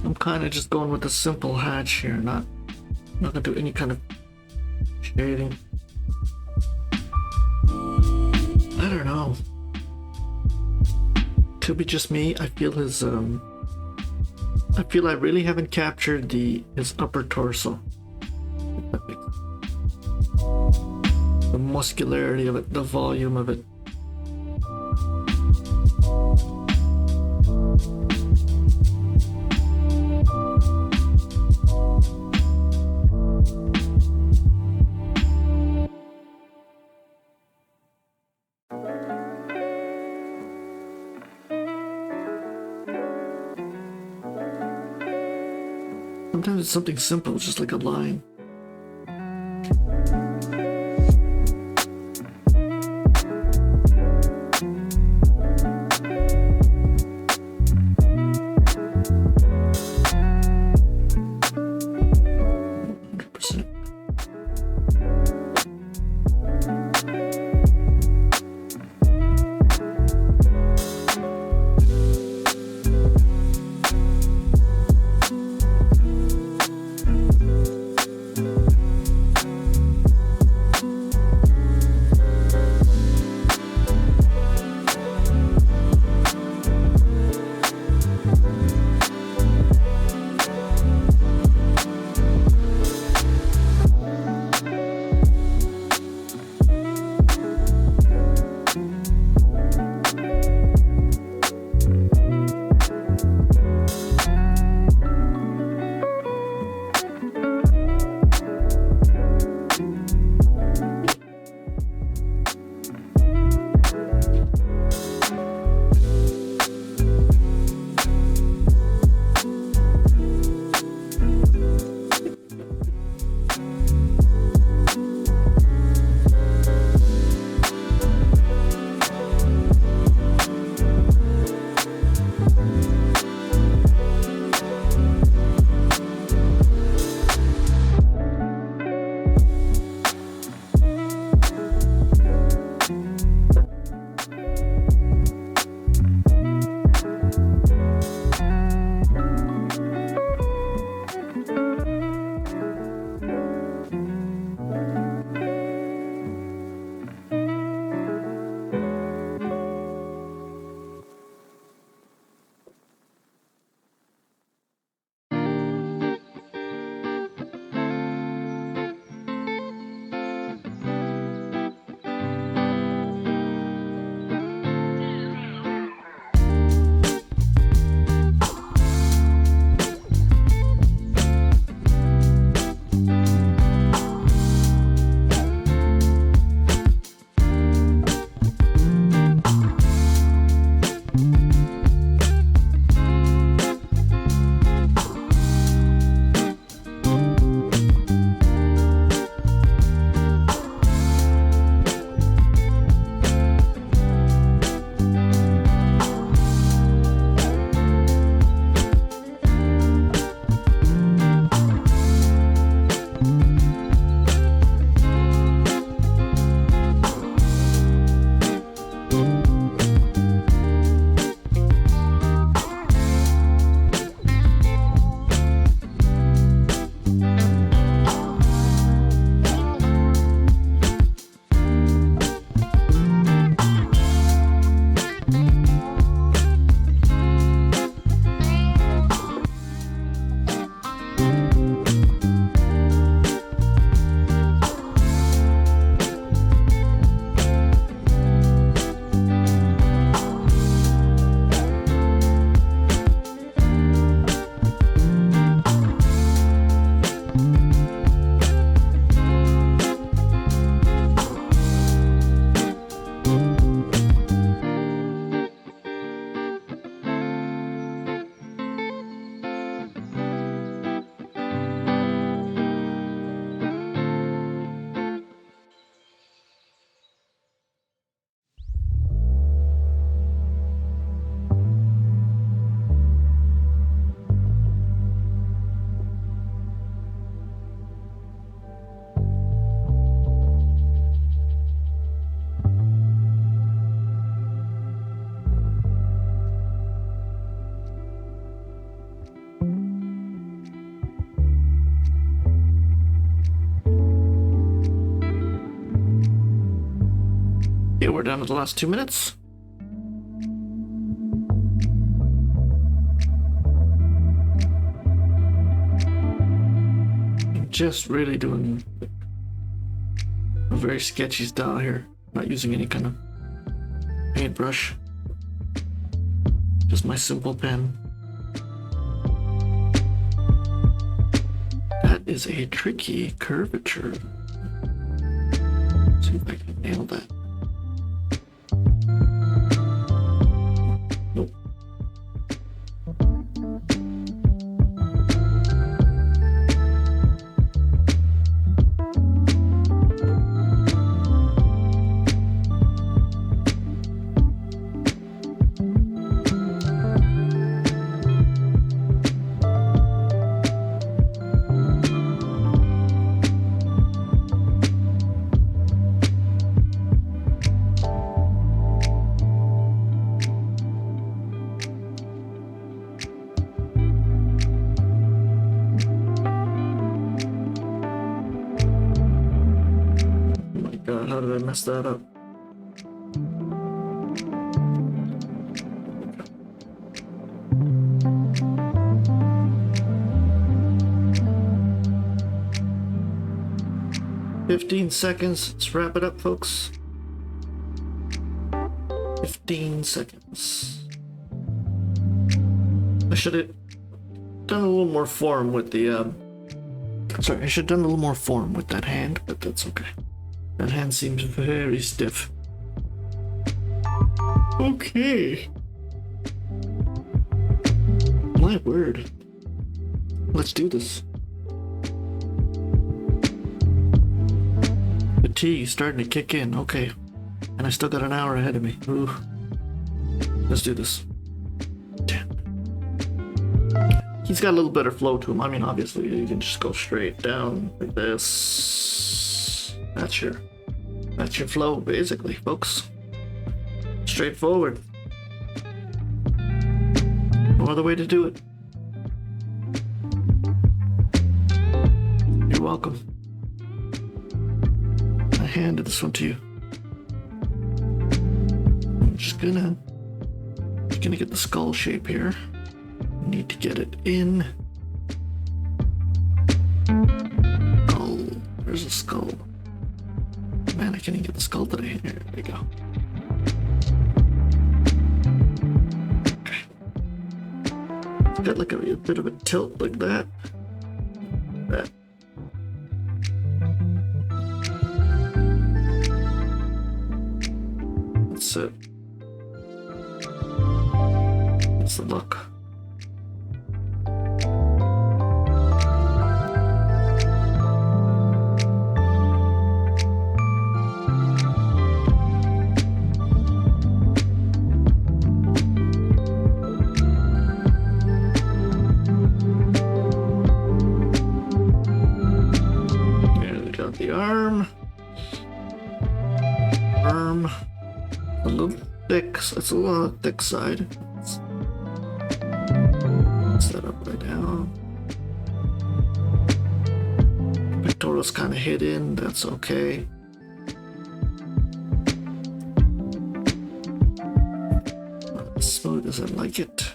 I'm kind of just going with the simple hatch here, not gonna do any kind of shading. I don't know. Could be just me. I feel his I feel I really haven't captured his upper torso. The muscularity of it, the volume of it. Sometimes it's something simple, it's just like a line. Okay, we're down to the last 2 minutes. I'm just really doing a very sketchy style here. Not using any kind of paintbrush. Just my simple pen. That is a tricky curvature. See if I can nail that. Nope. God, how did I mess that up? "15 seconds. Let's wrap it up, folks. 15 seconds. I should have done a little more form with the, sorry, I should have done a little more form with that hand, but that's okay. That hand seems very stiff. Okay. My word. Let's do this. Fatigue's starting to kick in. Okay. And I still got an hour ahead of me. Ooh. Let's do this. 10. He's got a little better flow to him. I mean, obviously, you can just go straight down like this. That's your flow, basically, folks. Straightforward. No other way to do it. You're welcome. I handed this one to you. I'm just gonna get the skull shape here. Need to get it in. Skull. Where's the skull? Man, I can't even get the skull today. Here we go. Okay. It's got like a bit of a tilt like that. That. That's it. That's the look. The arm, a little thick. It's a little on the thick side. Let's set up right now. Pectoral's kind of hidden. That's okay. Not as smooth as I like it.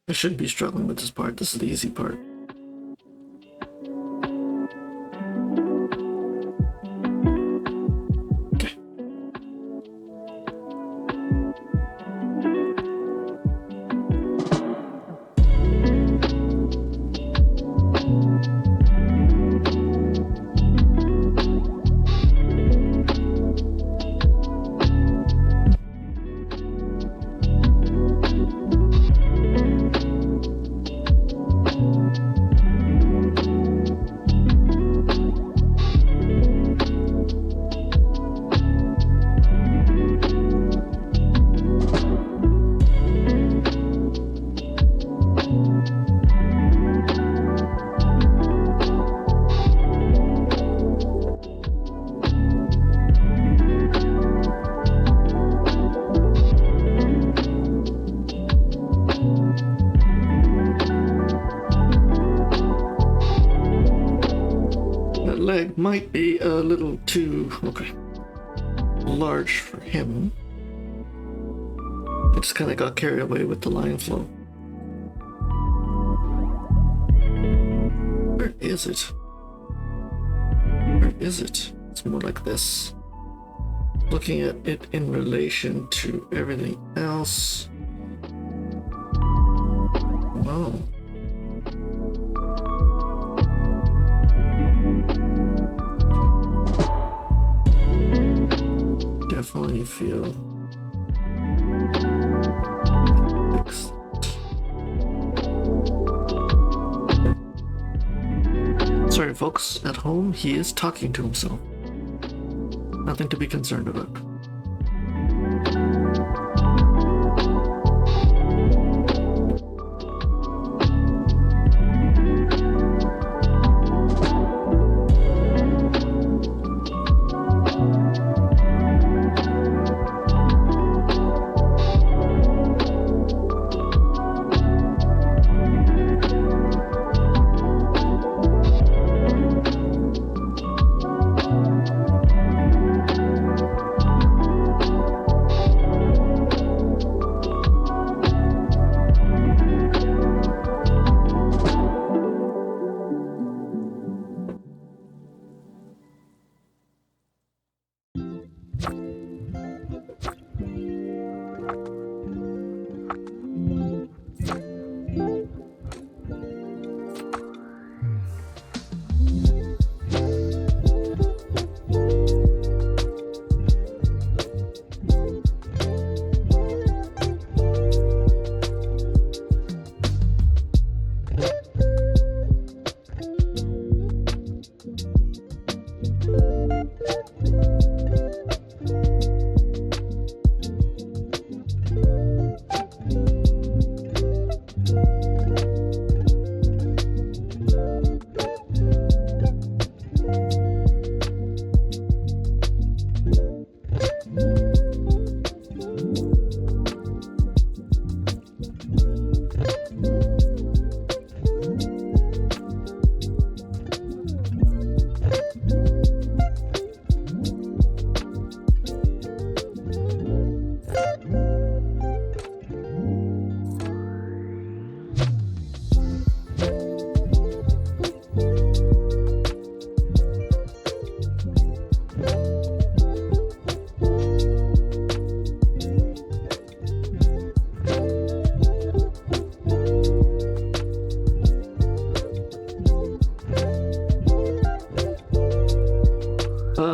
I shouldn't be struggling with this part. This is the easy part. Okay. leg might be a little too large for him. I just kind of got carried away with the line flow. Where is it? Where is it? It's more like this. Looking at it in relation to everything else. Wow. Definitely feel fixed. Sorry folks, at home he is talking to himself. Nothing to be concerned about.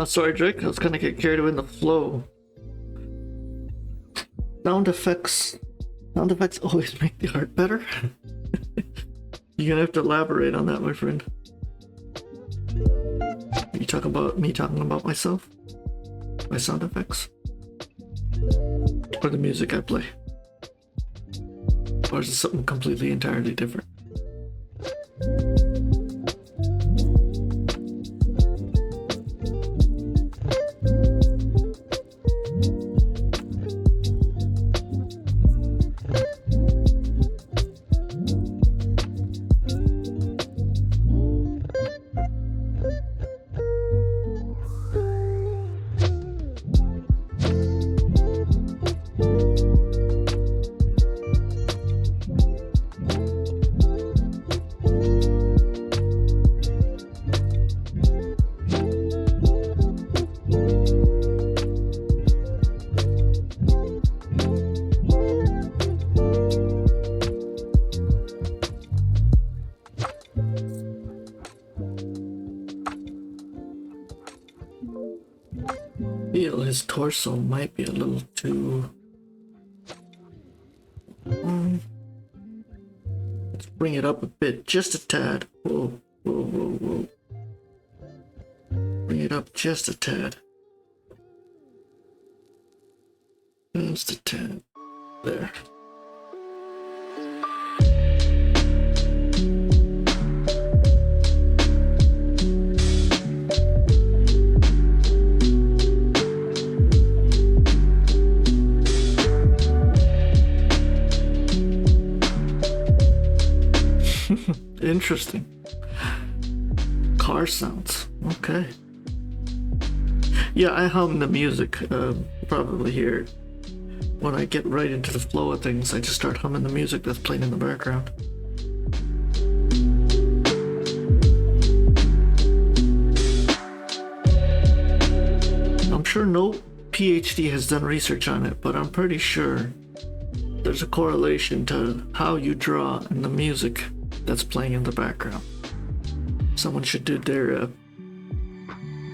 Sorry, Drake, I was kind of getting carried away in the flow. Sound effects always make the art better. You're gonna have to elaborate on that, my friend. Are you talking about me talking about myself? My sound effects? Or the music I play? Or is it something completely entirely different? Feel his torso might be a little too... Let's bring it up a bit, just a tad. Whoa, whoa, whoa, whoa. Bring it up just a tad. Just a tad. There. Interesting. car sounds. Okay. Yeah, I hum the music. Probably hear it. When I get right into the flow of things, I just start humming the music that's playing in the background. I'm sure no PhD has done research on it, but I'm pretty sure there's a correlation to how you draw and the music that's playing in the background. Someone should do their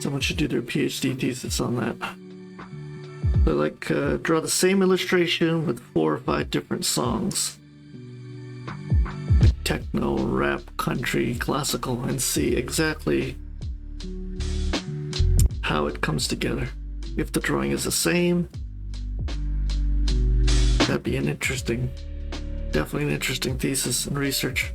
PhD thesis on that. So like draw the same illustration with 4 or 5 different songs, like techno, rap, country, classical, and see exactly how it comes together. If the drawing is the same, that'd be definitely an interesting thesis and research.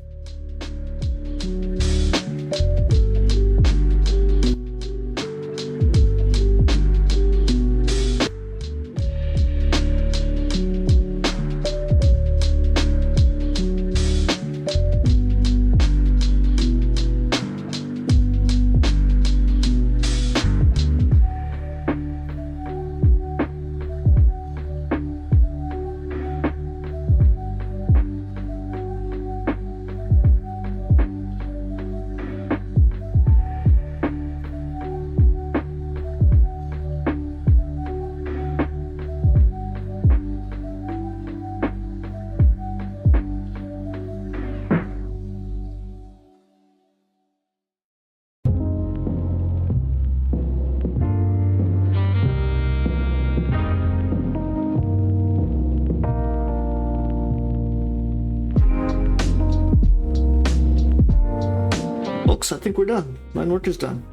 I think we're done. Line work is done.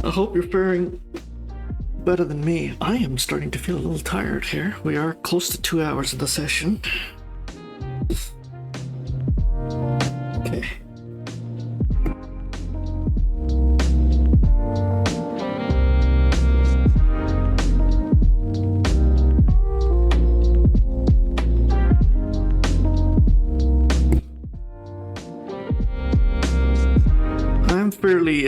I hope you're faring better than me. I am starting to feel a little tired here. We are close to 2 hours of the session. Okay. Fairly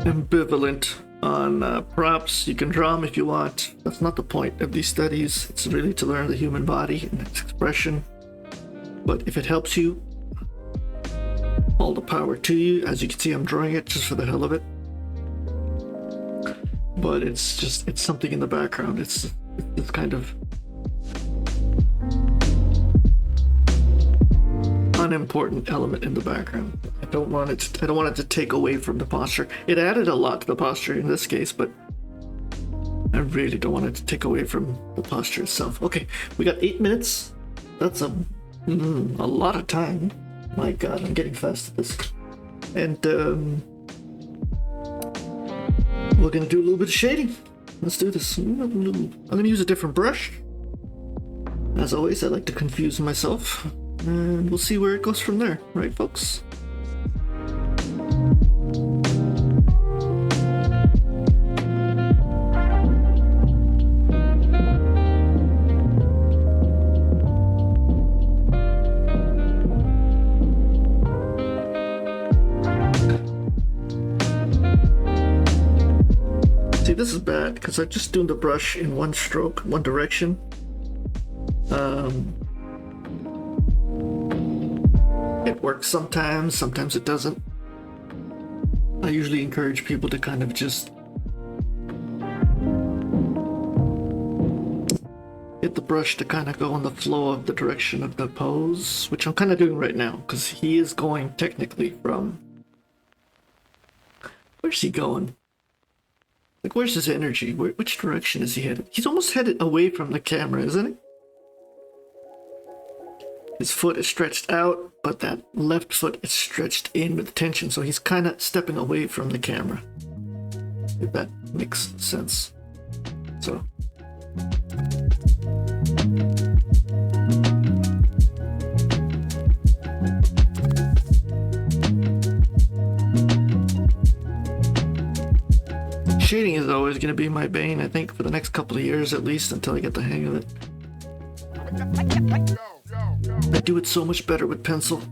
ambivalent on props. You can draw them if you want. That's not the point of these studies. It's really to learn the human body and its expression. But if it helps you, all the power to you. As you can see, I'm drawing it just for the hell of it. But it's something in the background. It's kind of unimportant element in the background. I don't want it to take away from the posture. It added a lot to the posture in this case, but I really don't want it to take away from the posture itself. Okay, we got 8 minutes. That's a lot of time. My God, I'm getting fast at this. And we're gonna do a little bit of shading. Let's do this. I'm gonna use a different brush. As always, I like to confuse myself. And we'll see where it goes from there, right, folks? See, this is bad because I'm just doing the brush in one stroke, one direction. It works sometimes it doesn't. I usually encourage people to kind of just hit the brush to kind of go on the flow of the direction of the pose, which I'm kind of doing right now, because he is going technically from... Where's he going? Like, where's his energy? Which direction is he headed? He's almost headed away from the camera, isn't he? His foot is stretched out, but that left foot is stretched in with tension, so he's kind of stepping away from the camera, if that makes sense. So. Shading is always going to be my bane, I think, for the next couple of years at least, until I get the hang of it. I do it so much better with pencil.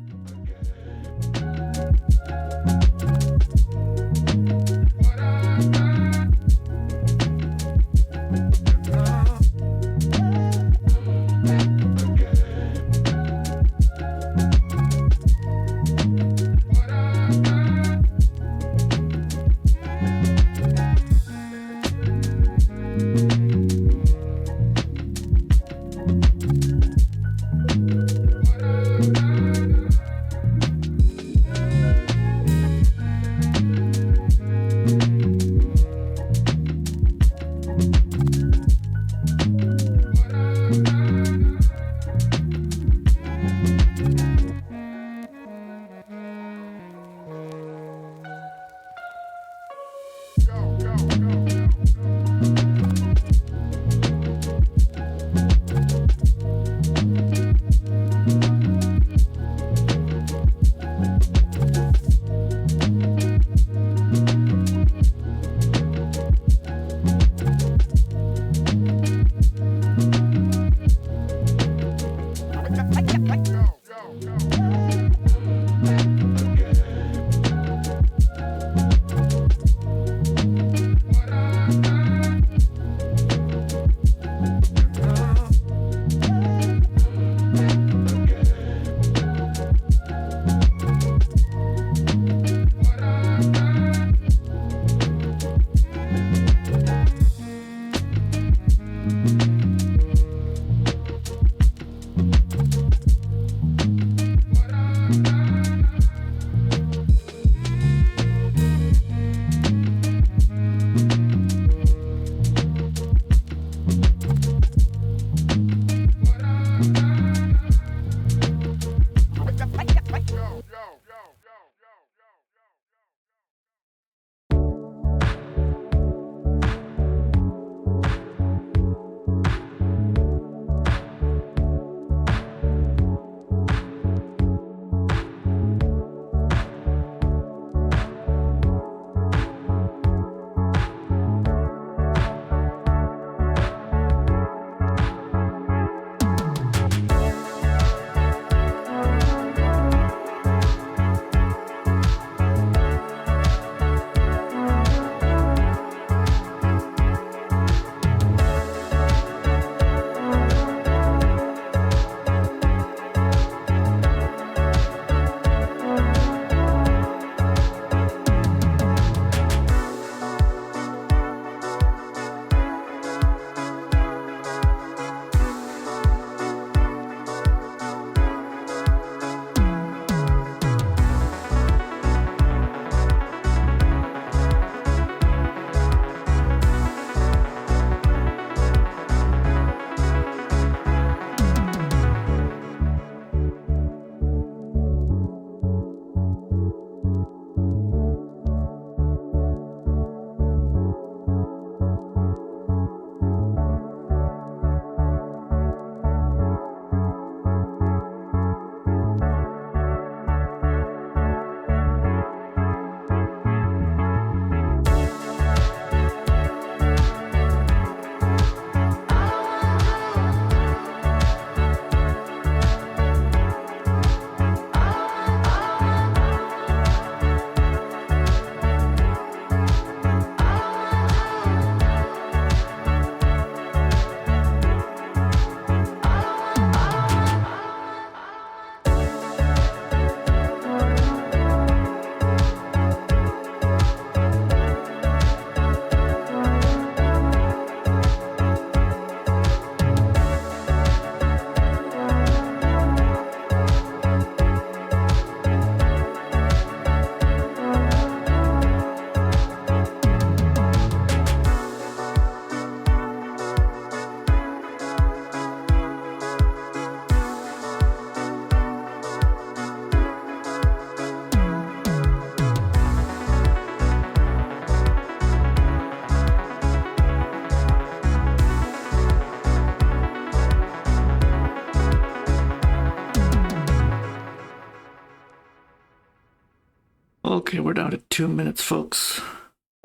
Okay, we're down to 2 minutes, folks.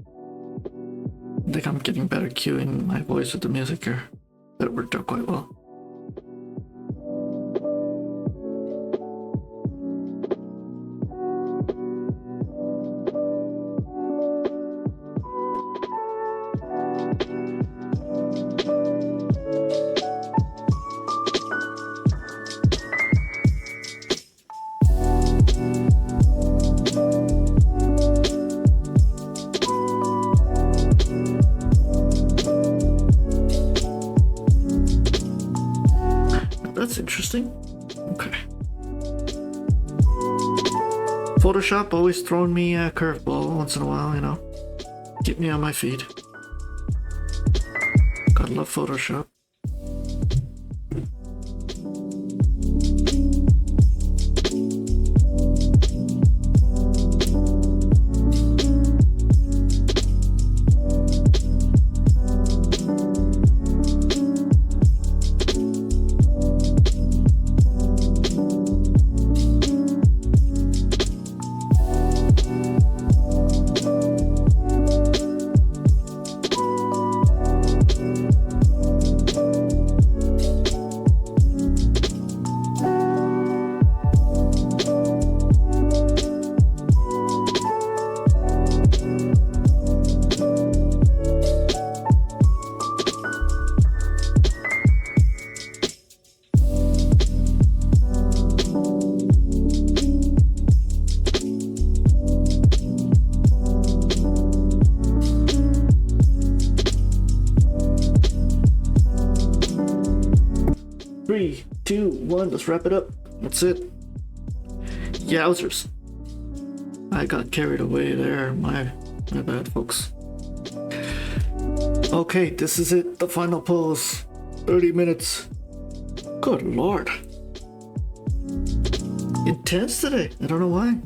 I think I'm getting better cueing my voice with the music here. That worked out quite well. that's interesting. Okay. Photoshop always throwing me a curveball once in a while, you know. Get me on my feet. Gotta love Photoshop. Three, two, one, let's wrap it up. That's it. Yowzers. I got carried away there. My bad, folks. Okay, this is it. The final pose. 30 minutes. Good lord. Intense today. I don't know why.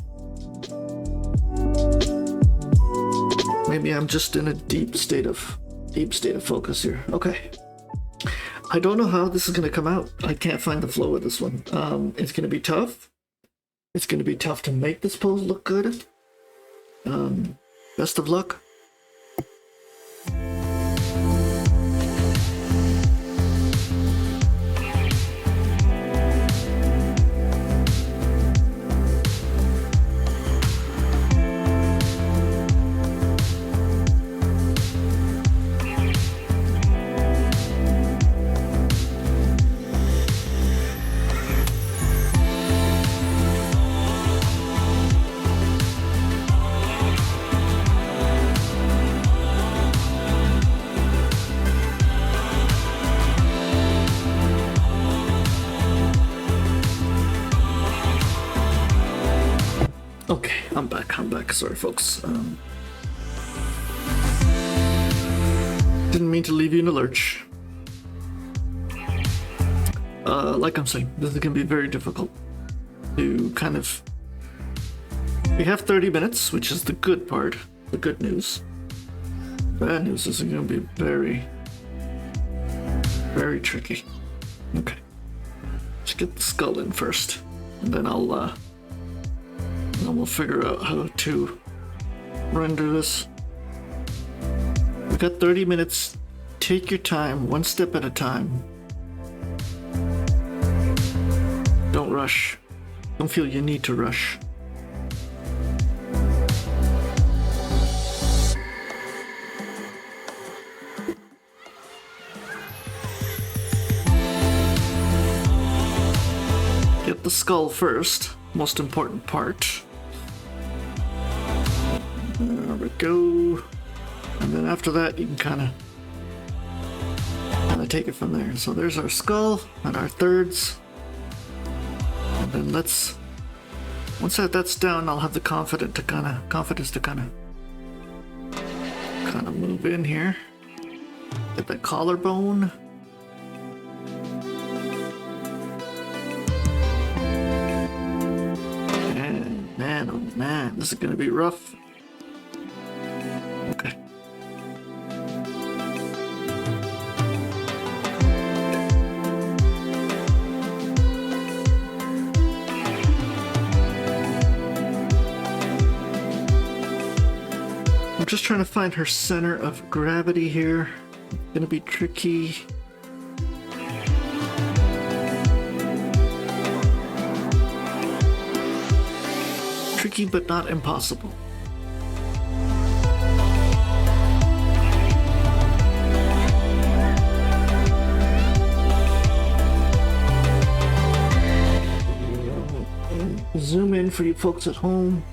Maybe I'm just in a deep state of focus here. Okay. I don't know how this is gonna come out. I can't find the flow of this one. It's gonna be tough. It's gonna be tough to make this pose look good. Best of luck. Okay, I'm back. Sorry, folks. Didn't mean to leave you in the lurch. Like I'm saying, this is gonna be very difficult to kind of... We have 30 minutes, which is the good part, the good news. Bad news is gonna be very, very tricky. Okay. Let's get the skull in first, and then we'll figure out how to render this. We got 30 minutes. Take your time, one step at a time. Don't rush. Don't feel you need to rush. Get the skull first, most important part. There we go. And then after that, you can kind of take it from there. So there's our skull and our thirds. And then once that's down, I'll have the confidence to kind of move in here. Get that collarbone. And man, oh man, this is gonna be rough. Okay. I'm just trying to find her center of gravity here. It's gonna be tricky. Tricky, but not impossible. Zoom in for you folks at home.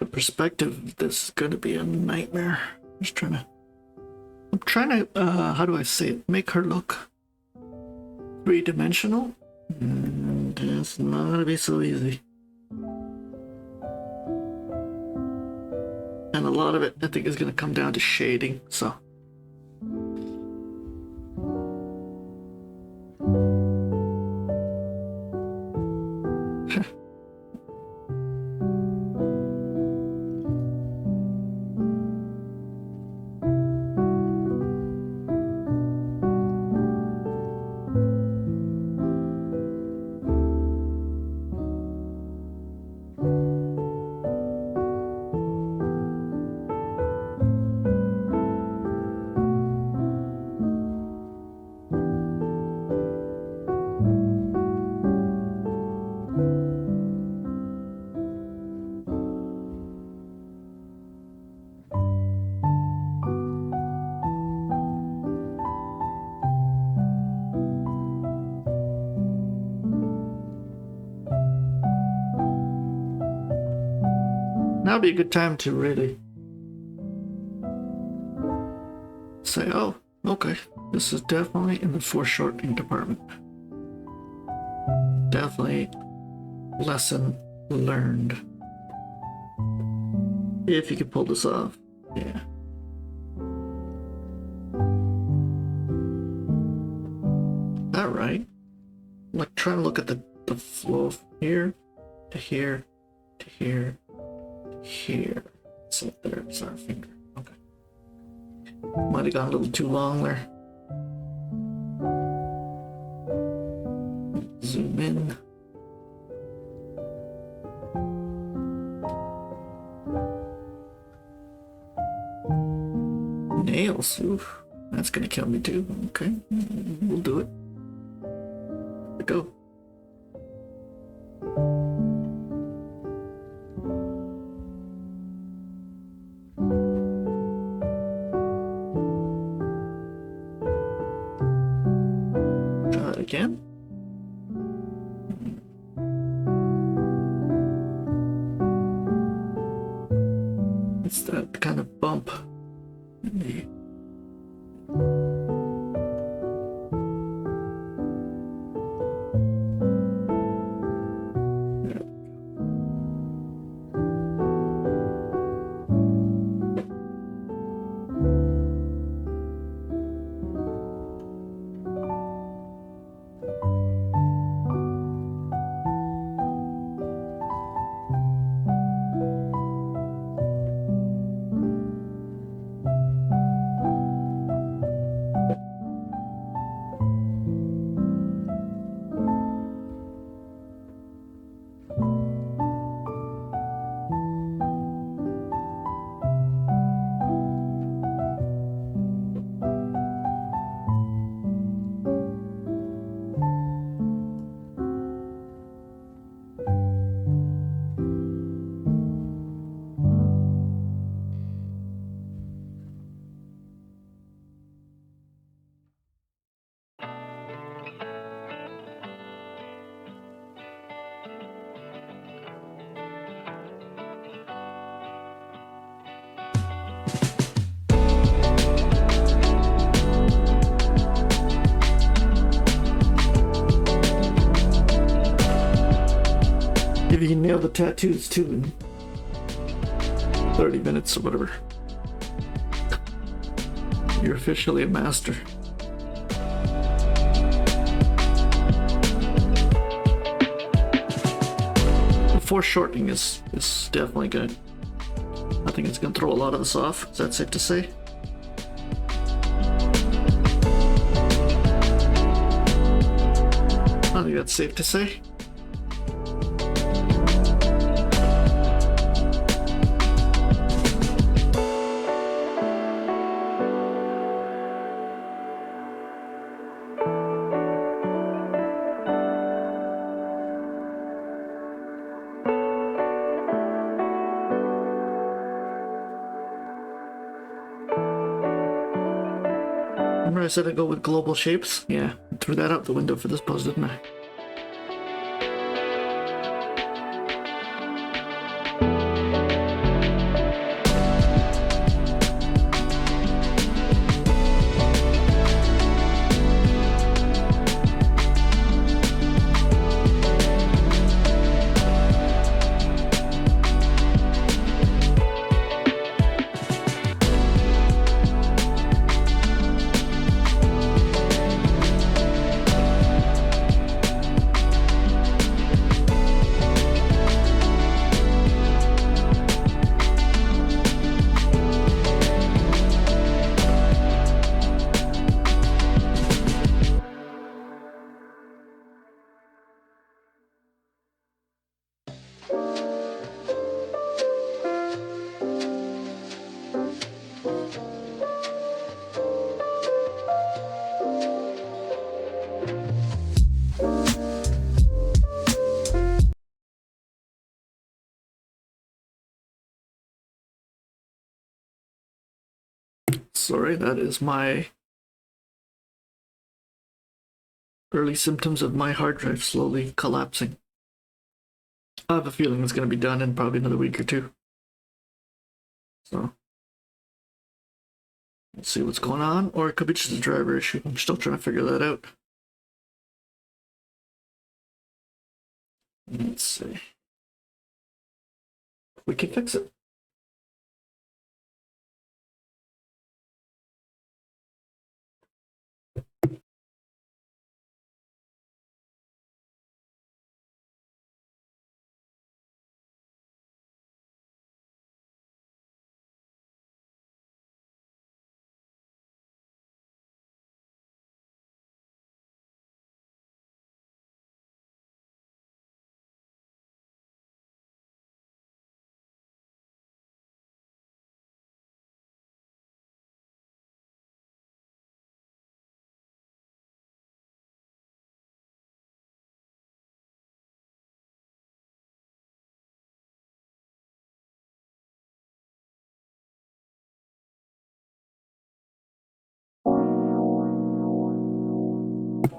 perspective, this is going to be a nightmare. I'm trying to, how do I say it? Make her look three-dimensional. And it's not going to be so easy. And a lot of it, I think, is going to come down to shading, so. Now would be a good time to really say, oh, okay, this is definitely in the foreshortening department. Definitely lesson learned. If you could pull this off, yeah. All right. Like trying to look at the flow of here to here to here. Here. So there's our finger. Okay. Might have gone a little too long there. Zoom in. Nails. Oof. That's gonna kill me too. Okay. We'll do it. There we go. Again. It's that kind of bump in the if you can nail the tattoos too in 30 minutes or whatever, you're officially a master. The foreshortening is definitely good. I think it's going to throw a lot of us off. Is that safe to say? I think that's safe to say. Remember I said I'd go with global shapes? Yeah, I threw that out the window for this pose, didn't I? sorry, that is my early symptoms of my hard drive slowly collapsing. I have a feeling it's going to be done in probably another week or two. So, let's see what's going on, or it could be just a driver issue. I'm still trying to figure that out. Let's see. We can fix it.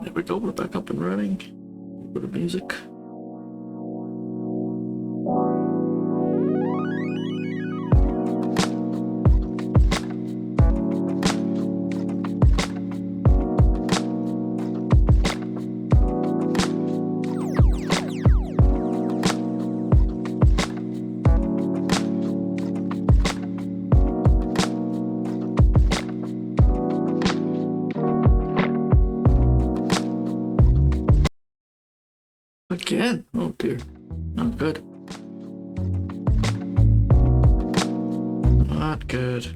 There we go, we're back up and running. Bit of music. Again? Oh dear. Not good. Not good.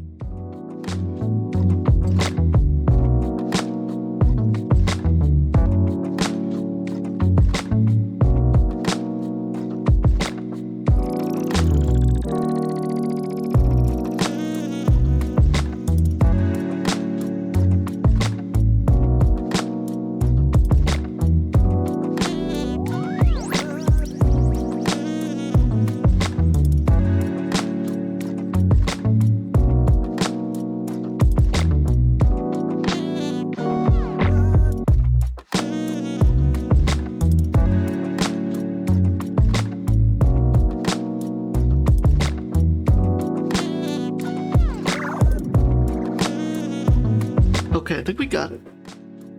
Okay, I think we got it.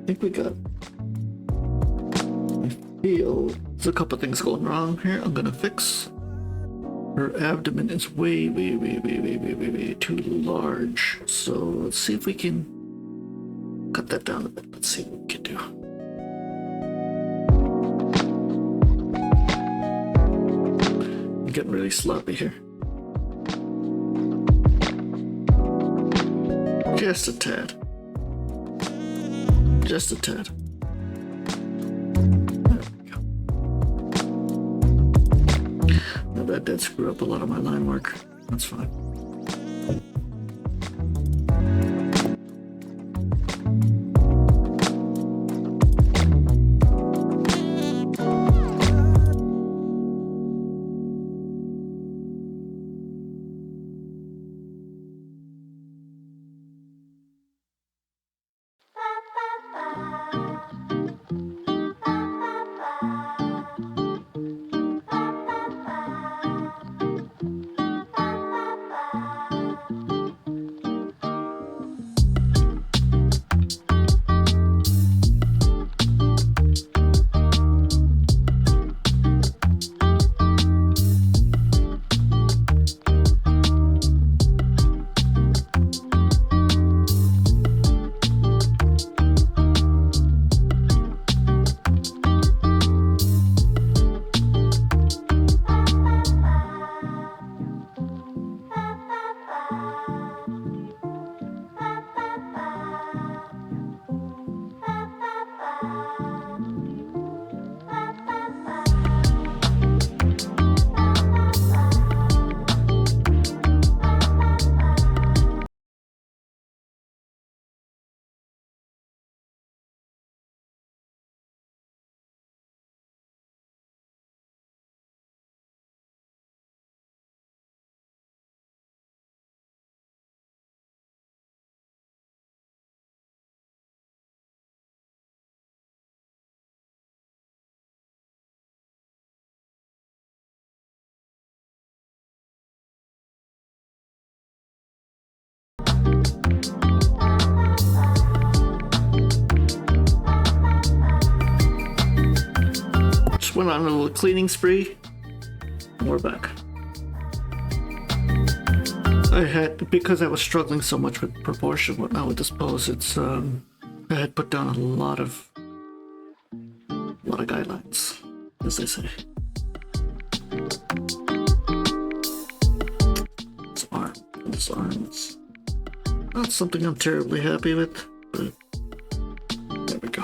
I think we got it. I feel there's a couple things going wrong here. I'm gonna fix. Her abdomen is way too large. So let's see if we can cut that down a bit. Let's see what we can do. I'm getting really sloppy here. Just a tad. Just a tad. There we go. Now that did screw up a lot of my line work. That's fine. Just went on a little cleaning spree. We're back. Because I was struggling so much with proportion, whatnot with this pose, it's I had put down a lot of guidelines, as they say. This arm is not something I'm terribly happy with, but there we go.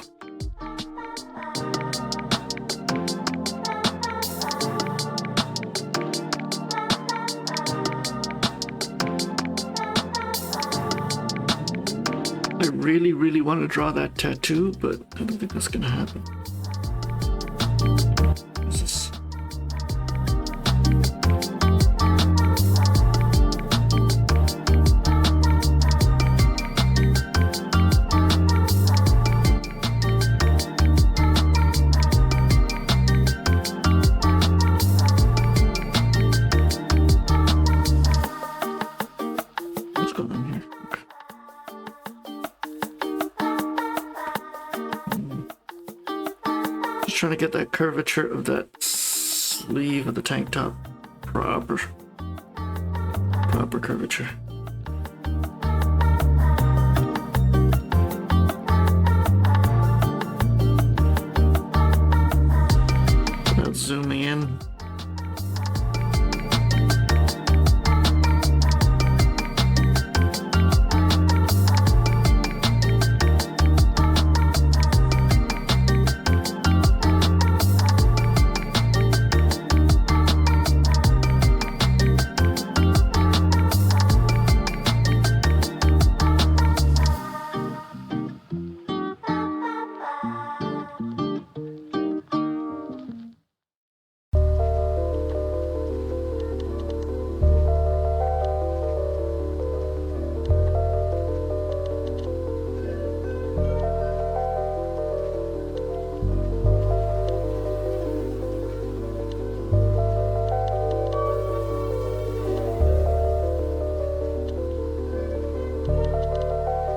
I really, really want to draw that tattoo, but I don't think that's gonna happen. What's this? What's going on here? Just trying to get that curvature of that sleeve of the tank top proper curvature. Without zooming in.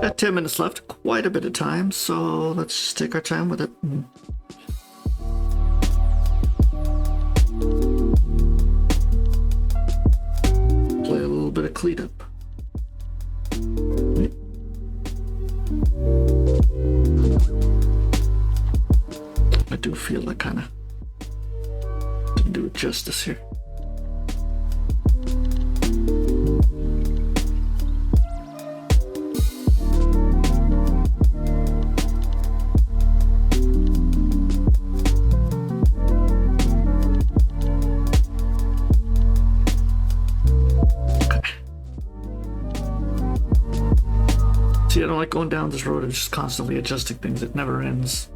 Got 10 minutes left, quite a bit of time, so let's just take our time with it. Play a little bit of cleanup. I do feel I kind of didn't do it justice here. See, I don't like going down this road of just constantly adjusting things. It never ends.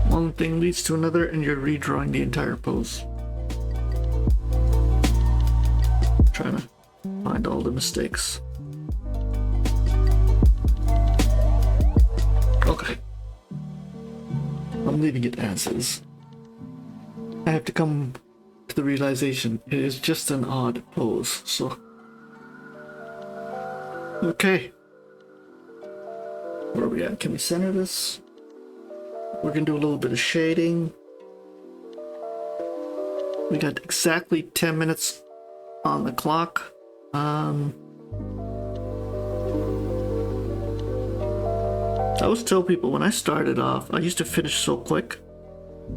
One thing leads to another, and you're redrawing the entire pose. Trying to find all the mistakes. Okay. I'm leaving it as is. I have to come to the realization it is just an odd pose, so... Okay. Where are we at? Can we center this? We're gonna do a little bit of shading. We got exactly 10 minutes on the clock. I always tell people when I started off, I used to finish so quick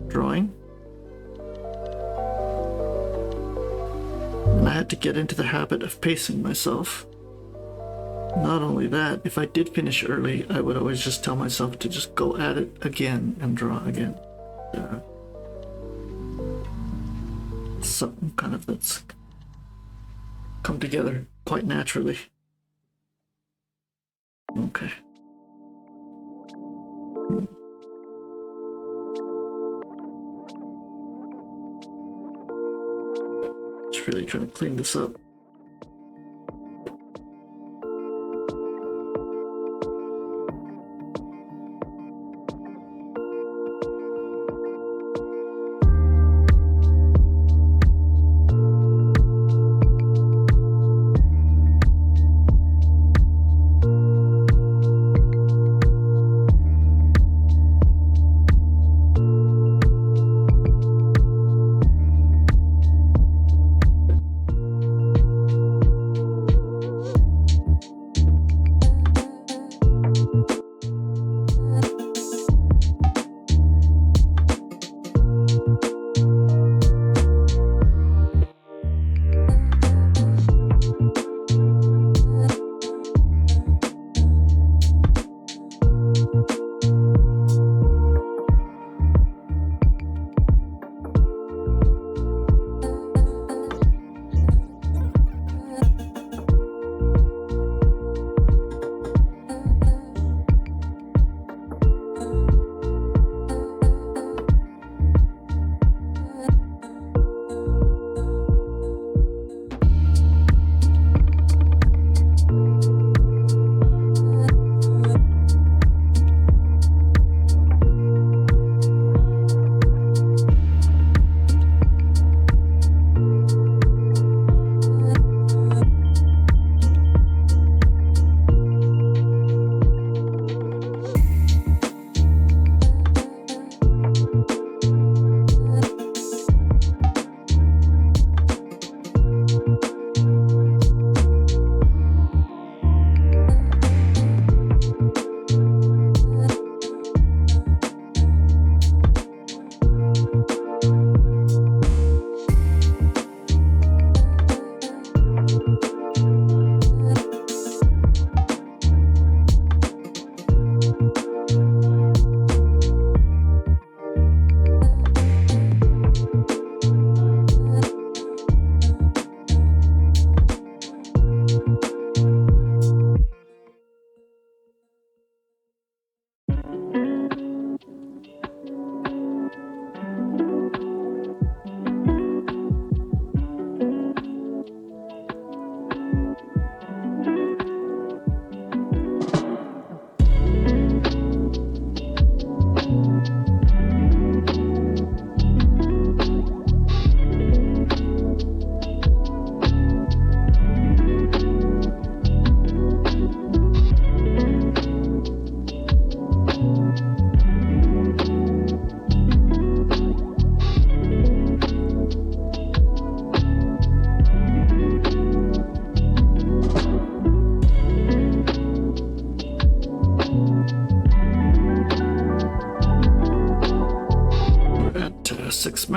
drawing. And I had to get into the habit of pacing myself. Not only that, if I did finish early, I would always just tell myself to just go at it again and draw again. Something kind of that's come together quite naturally. Okay. Just really trying to clean this up.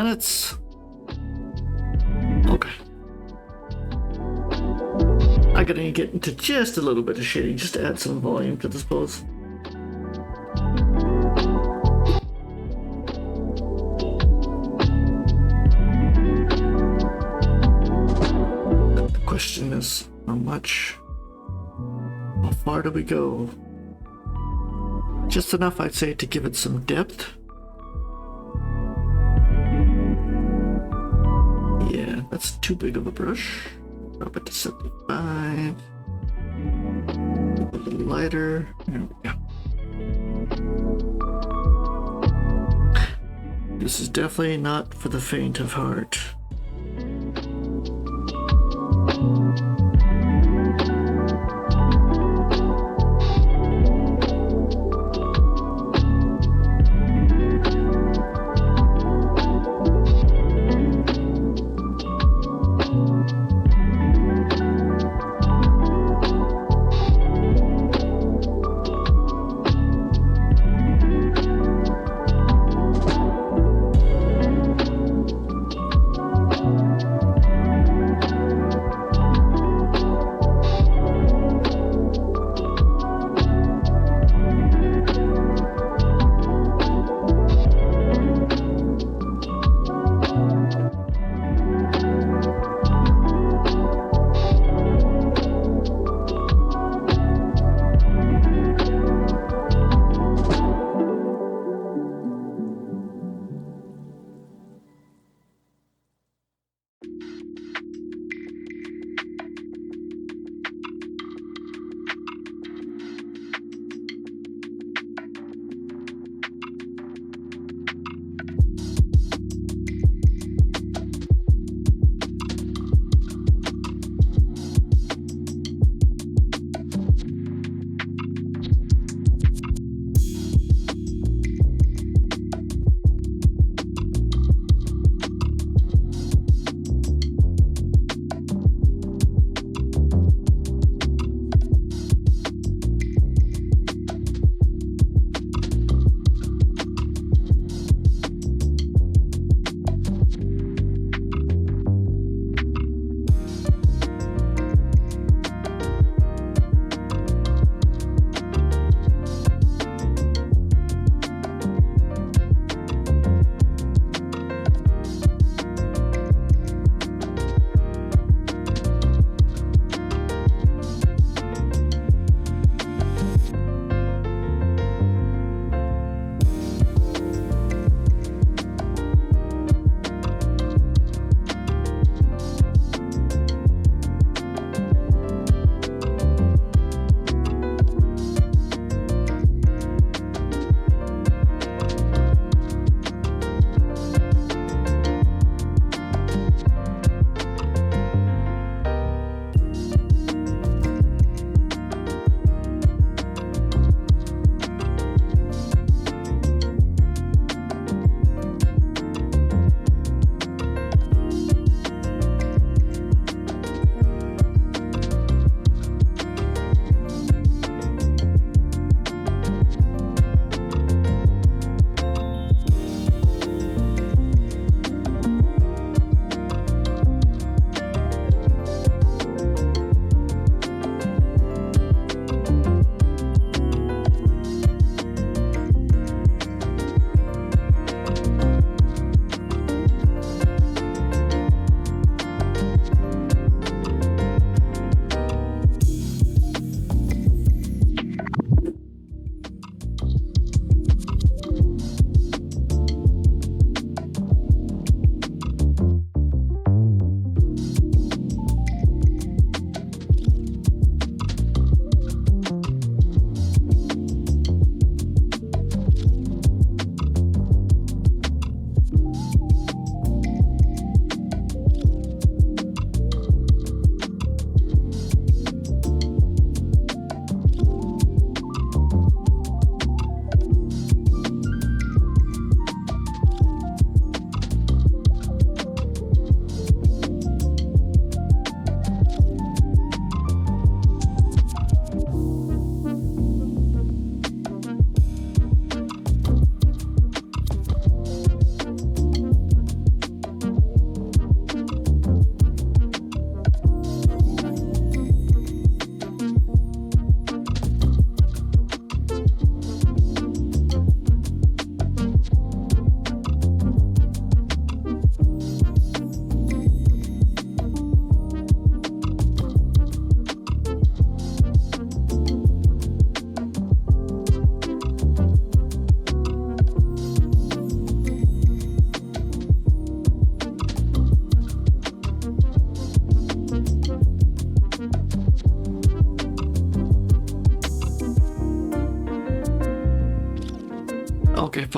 minutes. Okay. I gotta get into just a little bit of shading just to add some volume to this pose. The question is, how much? How far do we go? Just enough, I'd say, to give it some depth. Yeah, that's too big of a brush. Drop it to 75. A little lighter. There we go. This is definitely not for the faint of heart.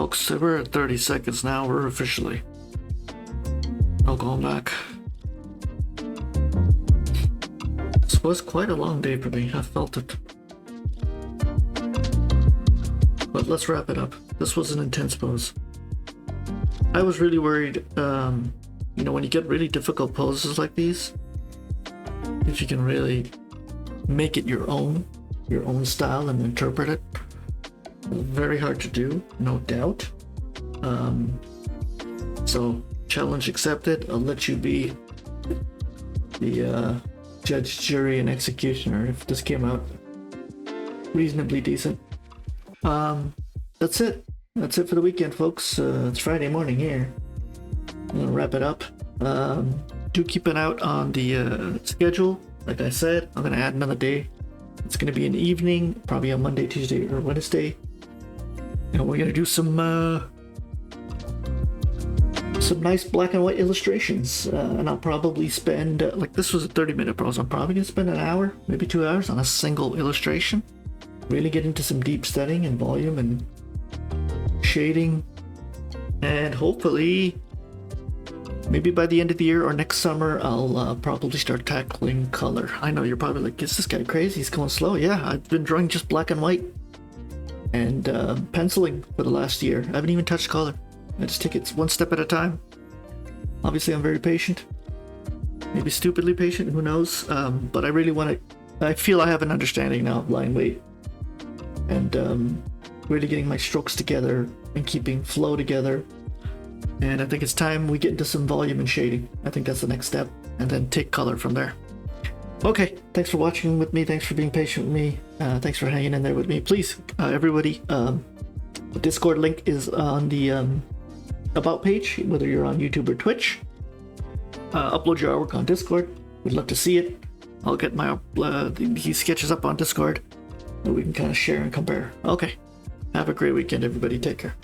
folks. We're at 30 seconds now. We're officially. No going back. This was quite a long day for me. I felt it. But let's wrap it up. This was an intense pose. I was really worried, you know, when you get really difficult poses like these, if you can really make it your own style and interpret it. Very hard to do, no doubt. So challenge accepted. I'll let you be the judge, jury, and executioner if this came out reasonably decent. That's it. That's it for the weekend, folks. It's Friday morning here. I'm gonna wrap it up. Do keep an eye out on the schedule. Like I said, I'm gonna add another day. It's gonna be an evening, probably on Monday, Tuesday, or Wednesday. And we're gonna do some nice black and white illustrations. And I'll probably spend, like this was a 30-minute pose, I'm probably gonna spend an hour, maybe 2 hours on a single illustration. Really get into some deep setting and volume and shading. And hopefully, maybe by the end of the year or next summer, I'll probably start tackling color. I know you're probably like, is this guy crazy? He's going slow. Yeah, I've been drawing just black and white and penciling for the last year. I haven't even touched color. I just take it one step at a time. Obviously, I'm very patient. Maybe stupidly patient, who knows? But I really want to, I feel I have an understanding now of line weight. And really getting my strokes together and keeping flow together. And I think it's time we get into some volume and shading. I think that's the next step, and then take color from there. Okay, thanks for watching with me. Thanks for being patient with me. Thanks for hanging in there with me. Please, everybody, the Discord link is on the About page, whether you're on YouTube or Twitch. Upload your artwork on Discord. We'd love to see it. I'll get my these sketches up on Discord, and we can kind of share and compare. Okay, have a great weekend, everybody. Take care.